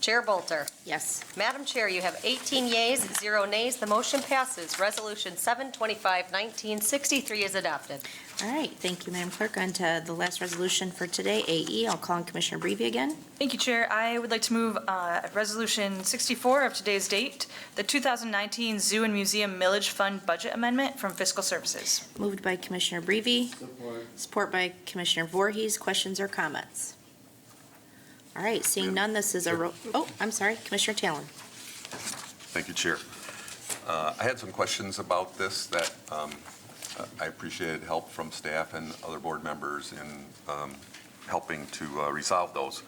Chair Bolter. Yes. Madam Chair, you have 18 yeas, 0 nays. The motion passes. Resolution 725-1963 is adopted. All right, thank you, Madam Clerk. On to the last resolution for today, AE. I'll call on Commissioner Brevy again. Thank you, Chair. I would like to move Resolution 64 of today's date, the 2019 Zoo and Museum Millage Fund Budget Amendment from Fiscal Services. Moved by Commissioner Brevy, Support. support by Commissioner Voorhees. Questions or comments? All right, seeing none, this is a, I'm sorry, Commissioner Talon. Thank you, Chair. I had some questions about this that I appreciated help from staff and other board members in helping to resolve those.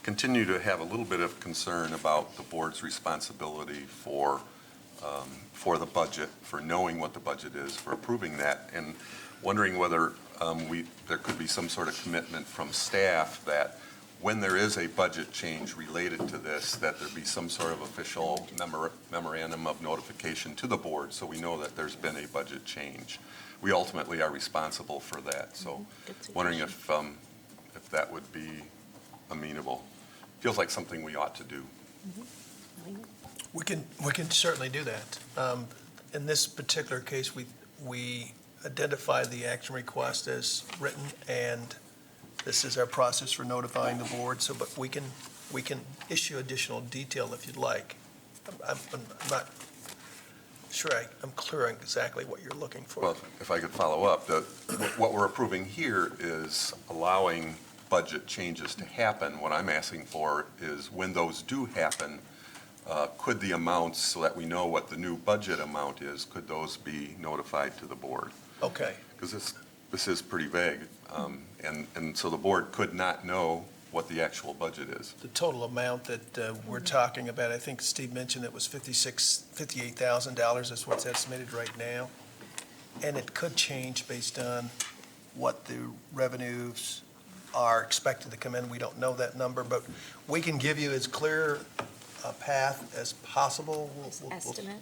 Continue to have a little bit of concern about the board's responsibility for the budget, for knowing what the budget is, for approving that, and wondering whether there could be some sort of commitment from staff that when there is a budget change related to this, that there be some sort of official memorandum of notification to the board so we know that there's been a budget change. We ultimately are responsible for that, so wondering if that would be amenable. Feels like something we ought to do. We can certainly do that. In this particular case, we identify the action request as written, and this is our process for notifying the board, so, but we can issue additional detail if you'd like. I'm not sure I'm clear on exactly what you're looking for. Well, if I could follow up, what we're approving here is allowing budget changes to happen. What I'm asking for is when those do happen, could the amounts, so that we know what the new budget amount is, could those be notified to the board? Okay. Because this is pretty vague, and so the board could not know what the actual budget is. The total amount that we're talking about, I think Steve mentioned it was $58,000. That's what's estimated right now. And it could change based on what the revenues are expected to come in. We don't know that number, but we can give you as clear a path as possible. We'll estimate.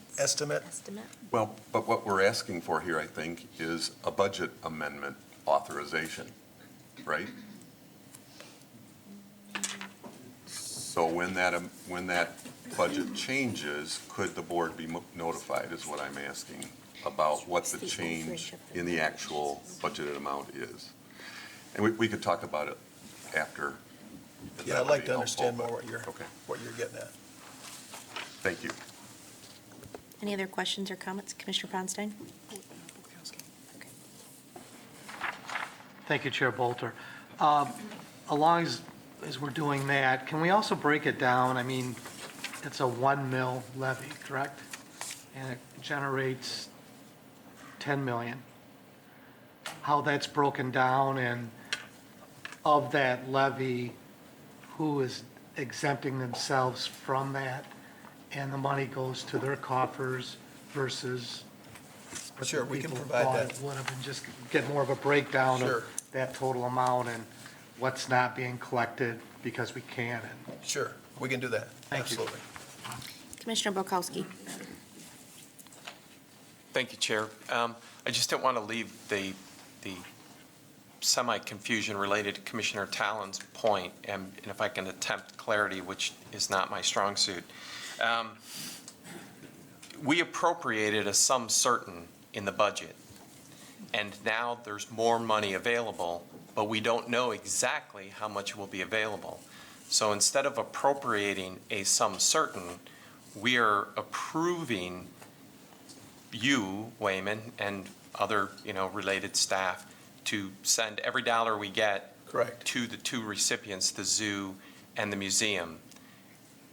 Well, but what we're asking for here, I think, is a budget amendment authorization, right? So when that budget changes, could the board be notified, is what I'm asking, about what the change in the actual budgeted amount is? And we could talk about it after. Yeah, I'd like to understand more what you're getting at. Thank you. Any other questions or comments? Commissioner Ponstein? Thank you, Chair Bolter. Along as we're doing that, can we also break it down? I mean, it's a 1 mil levy, correct? And it generates 10 million. How that's broken down, and of that levy, who is exempting themselves from that, and the money goes to their coffers versus what Sure, the we can people provide thought that. it would have, and just get more of a breakdown Sure. of that total amount and what's not being collected because we can. And Sure, we can do that. Thank you. Absolutely. Commissioner Bokowski? Thank you, Chair. I just didn't want to leave the semi-confusion related to Commissioner Talon's point, and if I can attempt clarity, which is not my strong suit. We appropriated a sum certain in the budget, and now there's more money available, but we don't know exactly how much will be available. So instead of appropriating a sum certain, we are approving you, Wayman, and other, related staff to send every dollar we get Correct. to the two recipients, the zoo and the museum.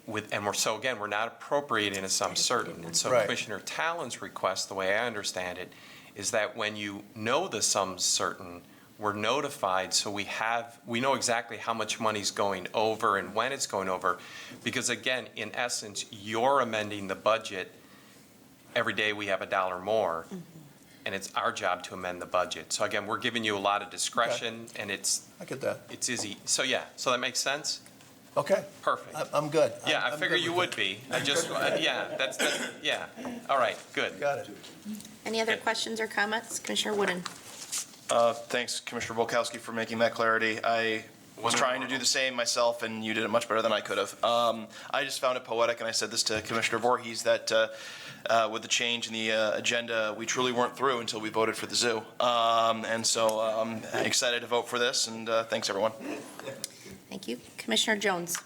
We're not appropriating a sum certain. And so Right. Commissioner Talon's request, the way I understand it, is that when you know the sum certain, we're notified, so we know exactly how much money's going over and when it's going over. Because again, in essence, you're amending the budget every day we have a dollar more, and it's our job to amend the budget. So again, we're giving you a lot of discretion, and I get that. it's easy. So that makes sense? Okay. Perfect. I'm good. Yeah, I I'm figure good you with would be. I just, yeah, that's, yeah. All right, good. Got it. Any other questions or comments? Commissioner Wooden? Thanks, Commissioner Volkowski, for making that clarity. I was trying to do the same myself, and you did it much better than I could have. I just found it poetic, and I said this to Commissioner Voorhees, that with the change in the agenda, we truly weren't through until we voted for the zoo. And so I'm excited to vote for this, and thanks, everyone. Thank you. Commissioner Jones?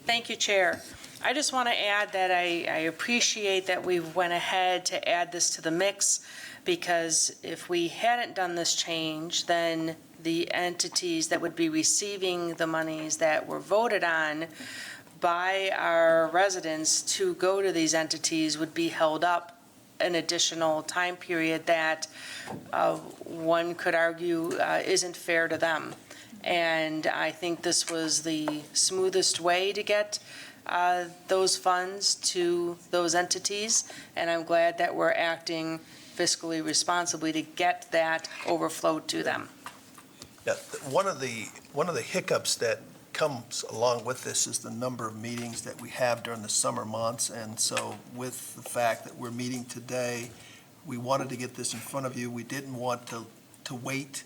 Thank you, Chair. I just want to add that I appreciate that we went ahead to add this to the mix, because if we hadn't done this change, then the entities that would be receiving the monies that were voted on by our residents to go to these entities would be held up an additional time period that one could argue isn't fair to them. And I think this was the smoothest way to get those funds to those entities, and I'm glad that we're acting fiscally responsibly to get that overflow to them. Yeah, one of the hiccups that comes along with this is the number of meetings that we have during the summer months. And so with the fact that we're meeting today, we wanted to get this in front of you. We didn't want to wait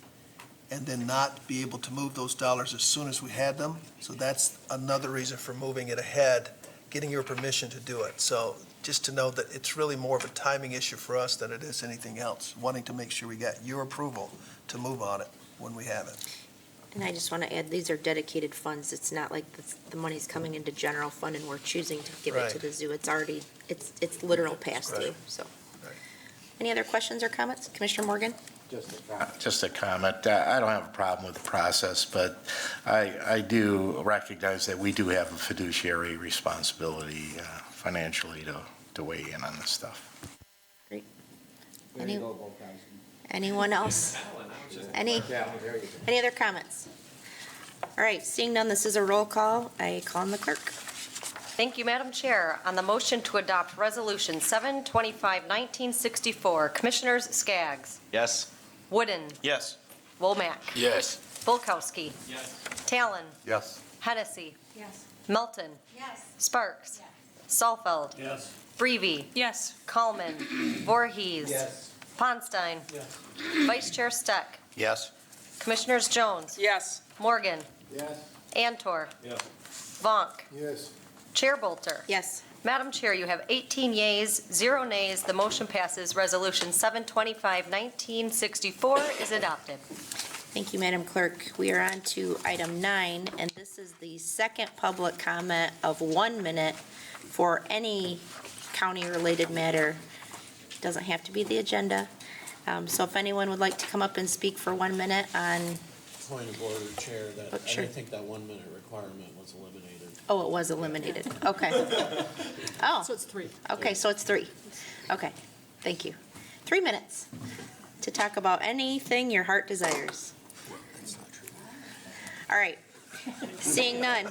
and then not be able to move those dollars as soon as we had them. So that's another reason for moving it ahead, getting your permission to do it. So just to know that it's really more of a timing issue for us than it is anything else, wanting to make sure we got your approval to move on it when we have it. And I just want to add, these are dedicated funds. It's not like the money's coming into general fund and we're choosing to give it to the zoo. It's already, it's literal pass-through, so. Any other questions or comments? Commissioner Morgan? Just a comment. I don't have a problem with the process, but I do recognize that we do have a fiduciary responsibility financially to weigh in on this stuff. Great. Anyone else? Any other comments? All right, seeing none, this is a roll call. I call on the clerk. Thank you, Madam Chair. On the motion to adopt Resolution 725-1964, Commissioners Skaggs, Yes. Wooden, Yes. Womack, Yes. Volkowski, Talon, Yes. Hennessy, Yes. Melton, Yes. Sparks, Saalfeld, Yes. Breivy, Yes. Kallman, Voorhees, Ponstein, Vice Chair Steck, Yes. Commissioners Jones, Yes. Morgan, Yes. Antor, Yes. Vonk, Yes. Chair Bolter. Yes. Madam Chair, you have 18 yeas, 0 nays. The motion passes. Resolution 725-1964 is adopted. Thank you, Madam Clerk. We are on to item 9, and this is the second public comment of 1 minute for any county-related matter. Doesn't have to be the agenda. So if anyone would like to come up and speak for 1 minute on, Point of order, Chair, that sure. I think that 1 minute requirement was eliminated. oh, it was eliminated. Okay. Oh. So it's 3. Okay, so it's 3. Okay, thank you. 3 minutes to talk about anything your heart desires. All right, seeing none,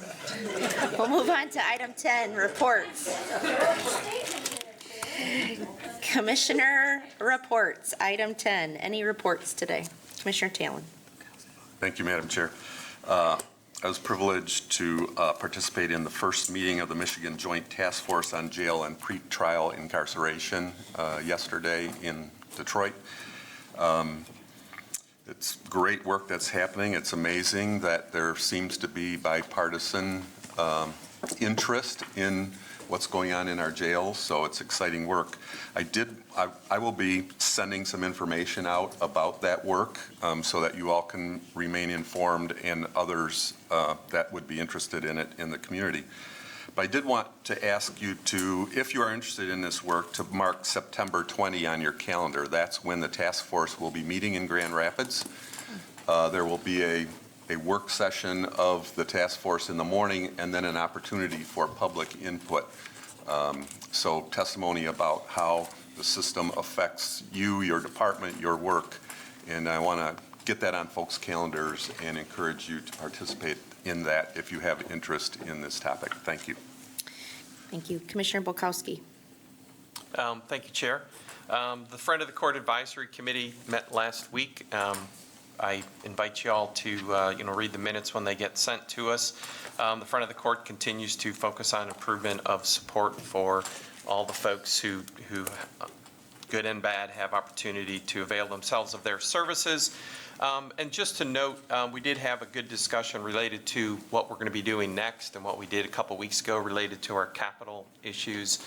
we'll move on to item 10, reports. Commissioner reports, item 10. Any reports today? Commissioner Talon. Thank you, Madam Chair. I was privileged to participate in the first meeting of the Michigan Joint Task Force on Jail and Pretrial Incarceration yesterday in Detroit. It's great work that's happening. It's amazing that there seems to be bipartisan interest in what's going on in our jails, so it's exciting work. I will be sending some information out about that work so that you all can remain informed and others that would be interested in it in the community. But I did want to ask you to, if you are interested in this work, to mark September 20 on your calendar. That's when the task force will be meeting in Grand Rapids. There will be a work session of the task force in the morning and then an opportunity for public input. So testimony about how the system affects you, your department, your work. And I want to get that on folks' calendars and encourage you to participate in that if you have interest in this topic. Thank you. Thank you. Commissioner Volkowski. Thank you, Chair. The Friend of the Court Advisory Committee met last week. I invite you all to read the minutes when they get sent to us. The Friend of the Court continues to focus on improvement of support for all the folks who good and bad, have opportunity to avail themselves of their services. And just to note, we did have a good discussion related to what we're going to be doing next and what we did a couple weeks ago related to our capital issues.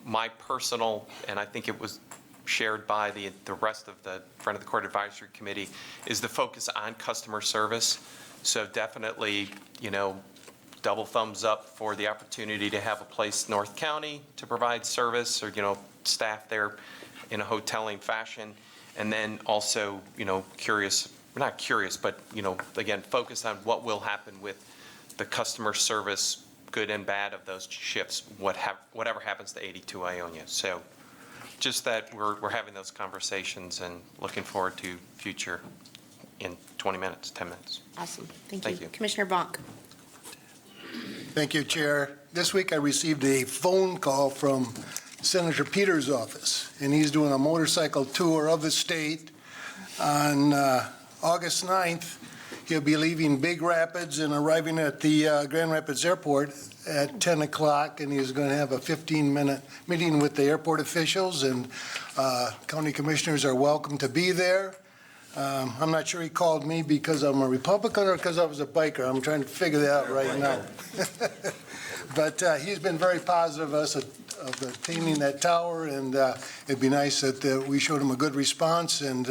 My personal, and I think it was shared by the rest of the Front of the Court Advisory Committee, is the focus on customer service. So definitely, double thumbs up for the opportunity to have a place in North County to provide service, or, staff there in a hoteling fashion. And then also, curious, not curious, but, again, focus on what will happen with the customer service, good and bad, of those shifts, whatever happens to 82 Ionia. So just that we're having those conversations and looking forward to future in 20 minutes, 10 minutes. Awesome. Thank Thank you. you. Commissioner Bonk. Thank you, Chair. This week I received a phone call from Senator Peters' office, and he's doing a motorcycle tour of the state. On August 9th, he'll be leaving Big Rapids and arriving at the Grand Rapids Airport at 10 o'clock, and he's going to have a 15-minute meeting with the airport officials, and county commissioners are welcome to be there. I'm not sure he called me because I'm a Republican or because I was a biker. I'm trying to figure that out right now. But he's been very positive of attaining that tower, and it'd be nice that we showed him a good response. And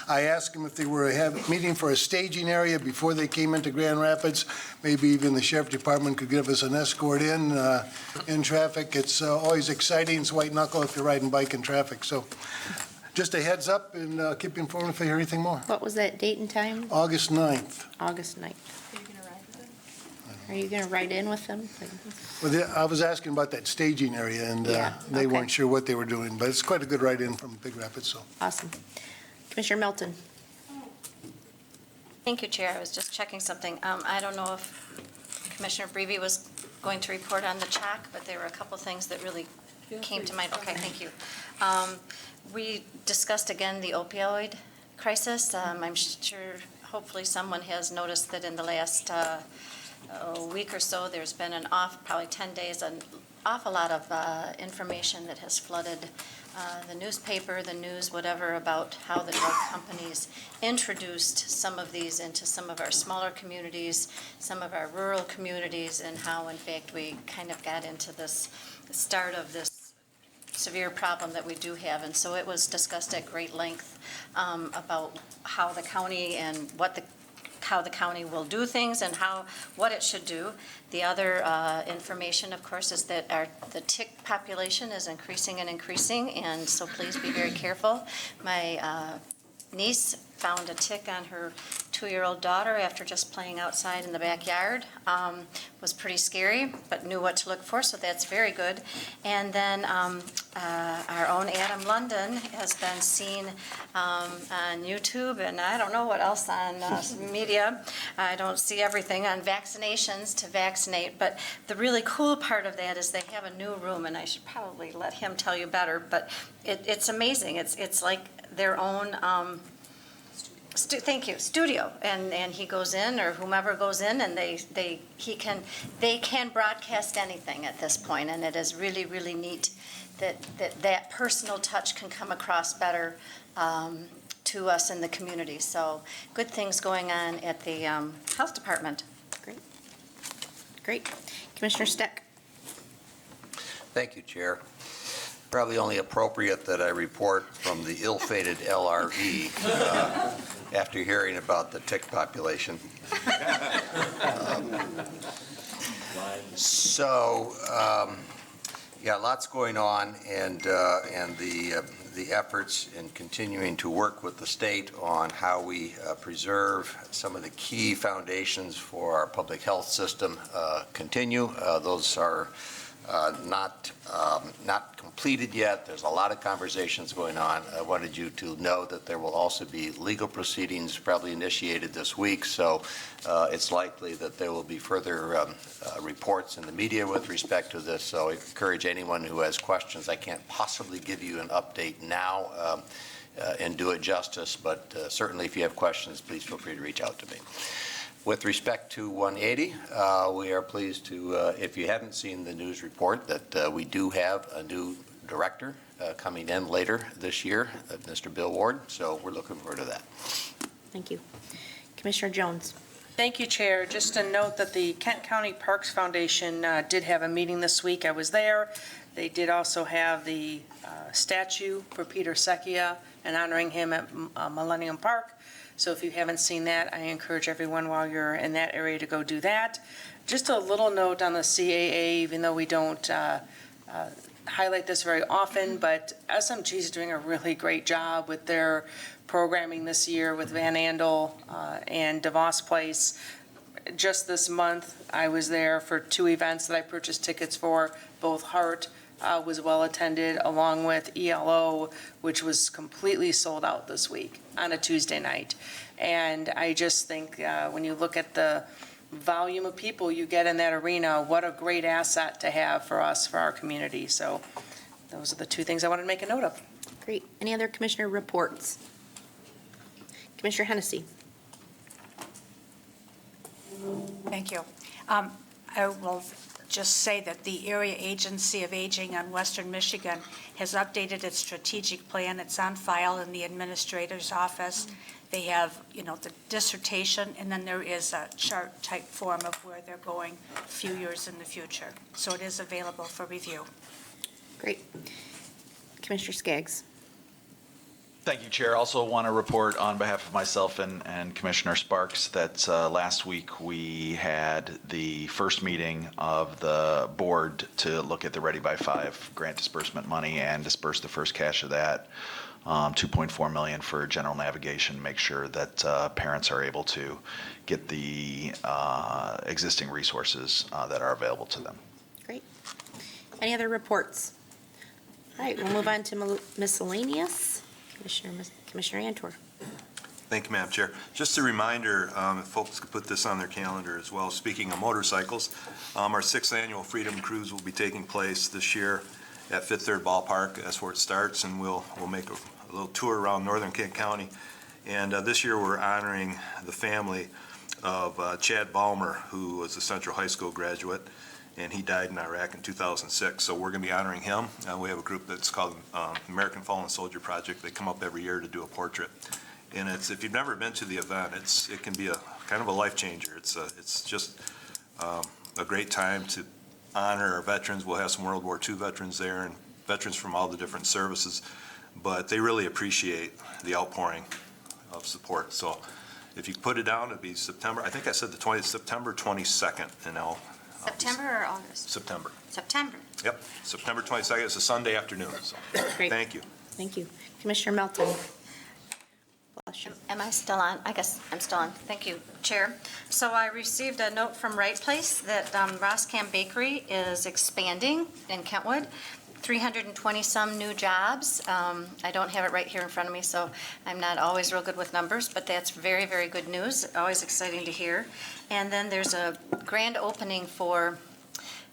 I asked him if they were meeting for a staging area before they came into Grand Rapids. Maybe even the sheriff department could give us an escort in traffic. It's always exciting. It's white knuckle if you're riding bike in traffic. So just a heads up, and keep you informed if I hear anything more. What was that date and time? August 9th. August 9th. Are you going to ride in with them? Well, I was asking about that staging area, and Yeah, they okay. weren't sure what they were doing, but it's quite a good ride in from Big Rapids, so. Awesome. Commissioner Melton. Thank you, Chair. I was just checking something. I don't know if Commissioner Brevi was going to report on the CHOC, but there were a couple things that really came to mind. Okay, thank you. We discussed again the opioid crisis. I'm sure, hopefully someone has noticed that in the last a week or so, there's been probably 10 days, an awful lot of information that has flooded the newspaper, the news, whatever, about how the drug companies introduced some of these into some of our smaller communities, some of our rural communities, and how, in fact, we kind of got into the start of this severe problem that we do have. And so it was discussed at great length about how the county and how the county will do things and what it should do. The other information, of course, is that the tick population is increasing and increasing, and so please be very careful. My niece found a tick on her 2-year-old daughter after just playing outside in the backyard. Was pretty scary, but knew what to look for, so that's very good. And then our own Adam London has been seen on YouTube, and I don't know what else on media. I don't see everything on vaccinations to vaccinate, but the really cool part of that is they have a new room, and I should probably let him tell you better, but it's amazing. It's like their own studio, and he goes in, or whomever goes in, and they can broadcast anything at this point, and it is really, really neat that personal touch can come across better to us in the community. So good things going on at the health department. Great. Commissioner Steck. Thank you, Chair. Probably only appropriate that I report from the ill-fated LRE after hearing about the tick population. Yeah, lots going on, and the efforts in continuing to work with the state on how we preserve some of the key foundations for our public health system continue. Those are not completed yet. There's a lot of conversations going on. I wanted you to know that there will also be legal proceedings probably initiated this week, so it's likely that there will be further reports in the media with respect to this. So I encourage anyone who has questions. I can't possibly give you an update now and do it justice, but certainly if you have questions, please feel free to reach out to me. With respect to 180, we are pleased to, if you haven't seen the news report, that we do have a new director coming in later this year, Mr. Bill Ward, so we're looking forward to that. Thank you. Commissioner Jones. Thank you, Chair. Just a note that the Kent County Parks Foundation did have a meeting this week. I was there. They did also have the statue for Peter Secchia and honoring him at Millennium Park. So if you haven't seen that, I encourage everyone while you're in that area to go do that. Just a little note on the CAA, even though we don't highlight this very often, but SMG is doing a really great job with their programming this year with Van Andel and DeVos Place. Just this month, I was there for 2 events that I purchased tickets for. Both Heart was well attended, along with ELO, which was completely sold out this week on a Tuesday night. And I just think when you look at the volume of people you get in that arena, what a great asset to have for us, for our community. So those are the 2 things I wanted to make a note of. Great. Any other commissioner reports? Commissioner Hennessy. Thank you. I will just say that the Area Agency of Aging on Western Michigan has updated its strategic plan. It's on file in the administrator's office. They have, the dissertation, and then there is a chart type form of where they're going a few years in the future. So it is available for review. Great. Commissioner Skaggs. Thank you, Chair. Also want to report on behalf of myself and Commissioner Sparks that last week we had the first meeting of the board to look at the Ready by 5 grant disbursement money and disperse the first cash of that, $2.4 million for general navigation, make sure that parents are able to get the existing resources that are available to them. Great. Any other reports? All right, we'll move on to miscellaneous. Commissioner Antor. Thank you, Madam Chair. Just a reminder, if folks could put this on their calendar as well, speaking of motorcycles, our 6th annual Freedom Cruise will be taking place this year at Fifth Third Ballpark. That's where it starts, and we'll make a little tour around northern Kent County. And this year we're honoring the family of Chad Balmer, who was a Central High School graduate, and he died in Iraq in 2006. So we're going to be honoring him. We have a group that's called American Fallen Soldier Project. They come up every year to do a portrait. And if you've never been to the event, it can be a kind of a life changer. It's just a great time to honor our veterans. We'll have some World War II veterans there and veterans from all the different services. But they really appreciate the outpouring of support. So if you put it down, it'd be September. I think I said September 22nd, and September or August? September. September. Yep, September 22nd. It's a Sunday afternoon, so Great. thank you. Thank you. Commissioner Melton. Bless you. Am I still on? I guess I'm still on. Thank you, Chair. So I received a note from Right Place that Roscam Bakery is expanding in Kentwood. 320-some new jobs. I don't have it right here in front of me, so I'm not always real good with numbers, but that's very, very good news. Always exciting to hear. And then there's a grand opening for,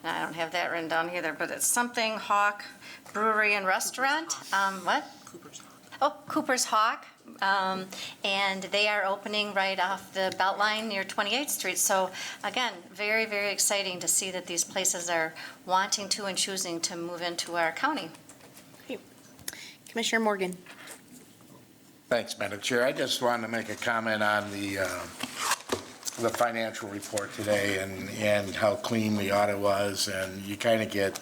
I don't have that written down either, but it's something Hawk Brewery and Restaurant. What? Cooper's Hawk. Oh, Cooper's Hawk. And they are opening right off the Beltline near 28th Street. So again, very, very exciting to see that these places are wanting to and choosing to move into our county. Commissioner Morgan. Thanks, Madam Chair. I just wanted to make a comment on the financial report today and how clean the audit was, and you kind of get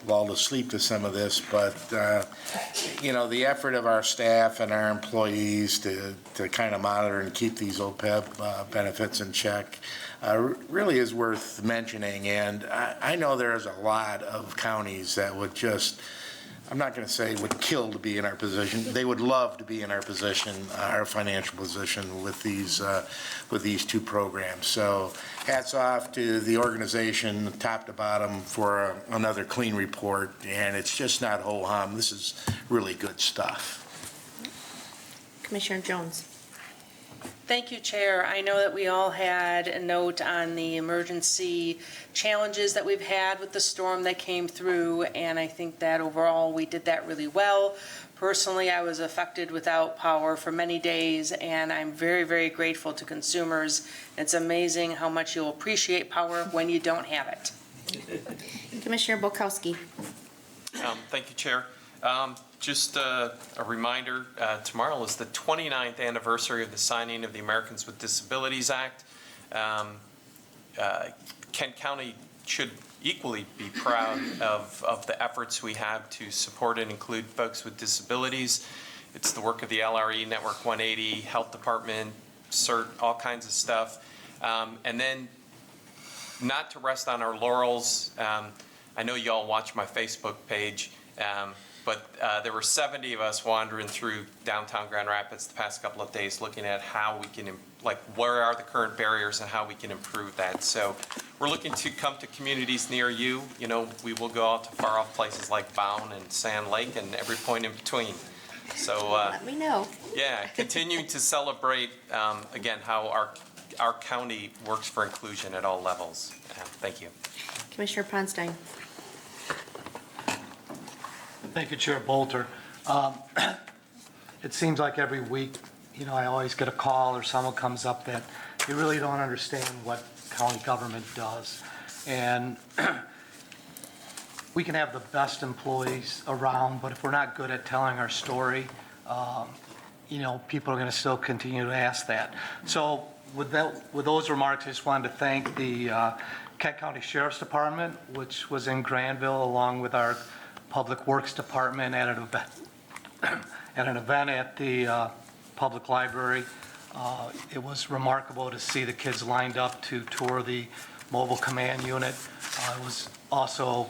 lulled to sleep to some of this, but the effort of our staff and our employees to kind of monitor and keep these OPEB benefits in check really is worth mentioning. And I know there's a lot of counties that would just, I'm not going to say would kill to be in our position. They would love to be in our position, our financial position with these 2 programs. So hats off to the organization, top to bottom, for another clean report. And it's just not ho-hum. This is really good stuff. Commissioner Jones. Thank you, Chair. I know that we all had a note on the emergency challenges that we've had with the storm that came through, and I think that overall we did that really well. Personally, I was affected without power for many days, and I'm very, very grateful to consumers. It's amazing how much you'll appreciate power when you don't have it. Commissioner Bolkowski. Thank you, Chair. Just a reminder, tomorrow is the 29th anniversary of the signing of the Americans with Disabilities Act. Kent County should equally be proud of the efforts we have to support and include folks with disabilities. It's the work of the LRE, Network 180, Health Department, CERT, all kinds of stuff. And then not to rest on our laurels, I know you all watch my Facebook page, but there were 70 of us wandering through downtown Grand Rapids the past couple of days looking at how we can, where are the current barriers and how we can improve that. So we're looking to come to communities near you. You know, we will go out to far off places like Bound and Sand Lake and every point in between. So Let me know. yeah, continuing to celebrate, again, how our county works for inclusion at all levels. Thank you. Commissioner Ponstein. Thank you, Chair Bolter. It seems like every week, you know, I always get a call or someone comes up that you really don't understand what county government does. And we can have the best employees around, but if we're not good at telling our story, you know, people are going to still continue to ask that. So with those remarks, I just wanted to thank the Kent County Sheriff's Department, which was in Granville, along with our Public Works Department at an event at the public library. It was remarkable to see the kids lined up to tour the mobile command unit. It was also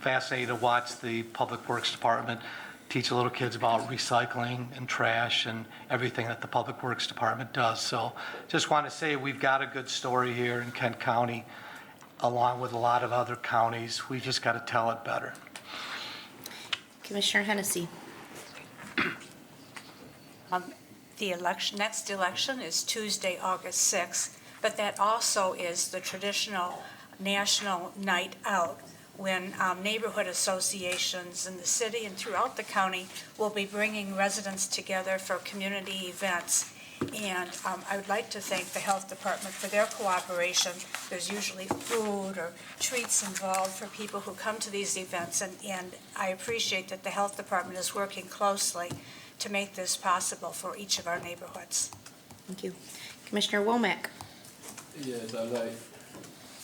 fascinating to watch the Public Works Department teach little kids about recycling and trash and everything that the Public Works Department does. So just want to say we've got a good story here in Kent County, along with a lot of other counties. We just got to tell it better. Commissioner Hennessy. The next election is Tuesday, August 6th, but that also is the traditional national night out when neighborhood associations in the city and throughout the county will be bringing residents together for community events. And I would like to thank the Health Department for their cooperation. There's usually food or treats involved for people who come to these events, and I appreciate that the Health Department is working closely to make this possible for each of our neighborhoods. Thank you. Commissioner Womack. Yes,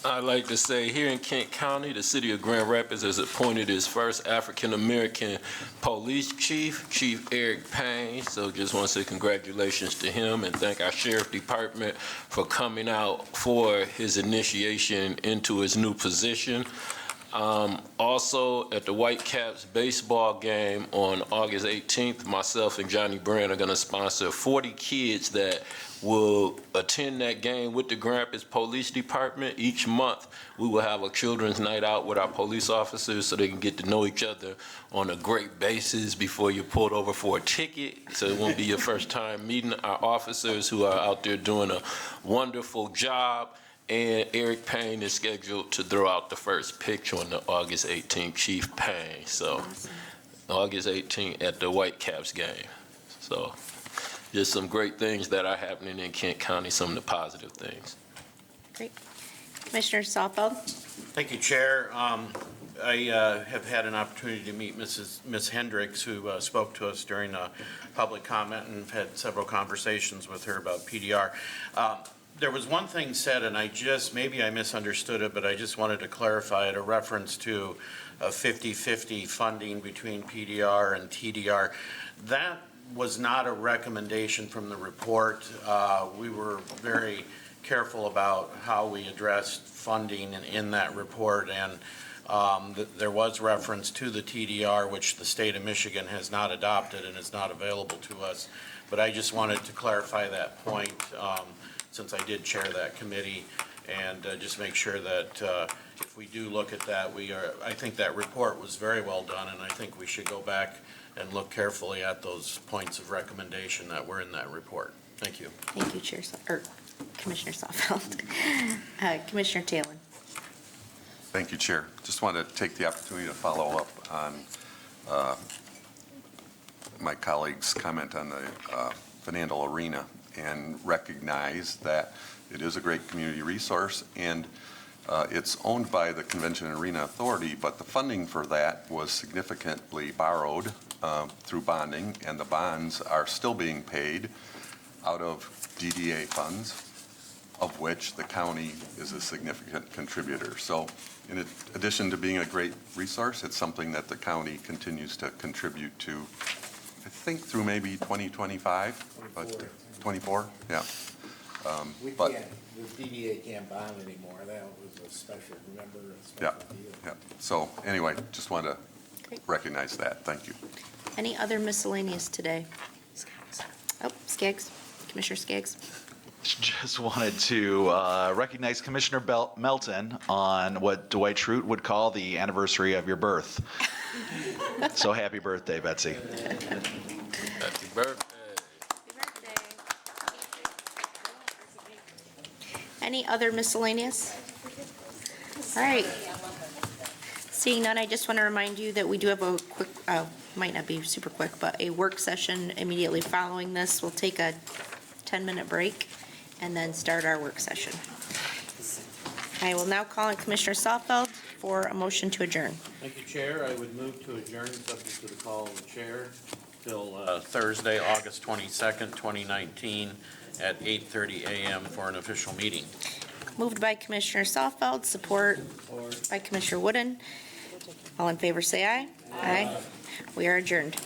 I'd like to say here in Kent County, the city of Grand Rapids has appointed its first African-American police chief, Chief Eric Payne. So just want to say congratulations to him and thank our sheriff department for coming out for his initiation into his new position. Also, at the Whitecaps baseball game on August 18th, myself and Johnny Brand are going to sponsor 40 kids that will attend that game with the Grand Rapids Police Department. Each month, we will have a children's night out with our police officers so they can get to know each other on a great basis before you're pulled over for a ticket. So it won't be your first time meeting our officers who are out there doing a wonderful job. And Eric Payne is scheduled to throw out the first pitch on the August 18th, Chief Payne. So August 18th at the Whitecaps game. So just some great things that are happening in Kent County, some of the positive things. Great. Commissioner Softfeld. Thank you, Chair. I have had an opportunity to meet Ms. Hendricks, who spoke to us during a public comment, and have had several conversations with her about PDR. There was one thing said, and maybe I misunderstood it, but I just wanted to clarify it, a reference to a 50-50 funding between PDR and TDR. That was not a recommendation from the report. We were very careful about how we addressed funding in that report, and there was reference to the TDR, which the state of Michigan has not adopted and is not available to us. But I just wanted to clarify that point, since I did chair that committee, and just make sure that if we do look at that, I think that report was very well done, and I think we should go back and look carefully at those points of recommendation that were in that report. Thank you. Thank you, Commissioner Softfeld. Commissioner Talon. Thank you, Chair. Just wanted to take the opportunity to follow up on my colleague's comment on the Fernandel Arena and recognize that it is a great community resource, and It's owned by the Convention and Arena Authority, but the funding for that was significantly borrowed through bonding, and the bonds are still being paid out of DDA funds, of which the county is a significant contributor. So in addition to being a great resource, it's something that the county continues to contribute to, I think through maybe 2025, but 24, yeah. We But can't, the DDA can't bond anymore. That was a special, remember, a yeah, special deal. yeah. So anyway, just wanted to recognize that. Thank you. Any other miscellaneous today? Oh, Skaggs, Commissioner Skaggs. Just wanted to recognize Commissioner Melton on what Dwight Schrute would call the anniversary of your birth. So happy birthday, Betsy. Happy birthday. Any other miscellaneous? All right. Seeing none, I just want to remind you that we do have a quick, might not be super quick, but a work session immediately following this. We'll take a 10-minute break and then start our work session. I will now call on Commissioner Saalfeld for a motion to adjourn. Thank you, Chair. I would move to adjourn, subject to the call of the chair, till Thursday, August 22nd, 2019, at 8:30 a.m. for an official meeting. Moved by Commissioner Saalfeld, support by Commissioner Wooden. All in favor, say aye. Aye. We are adjourned.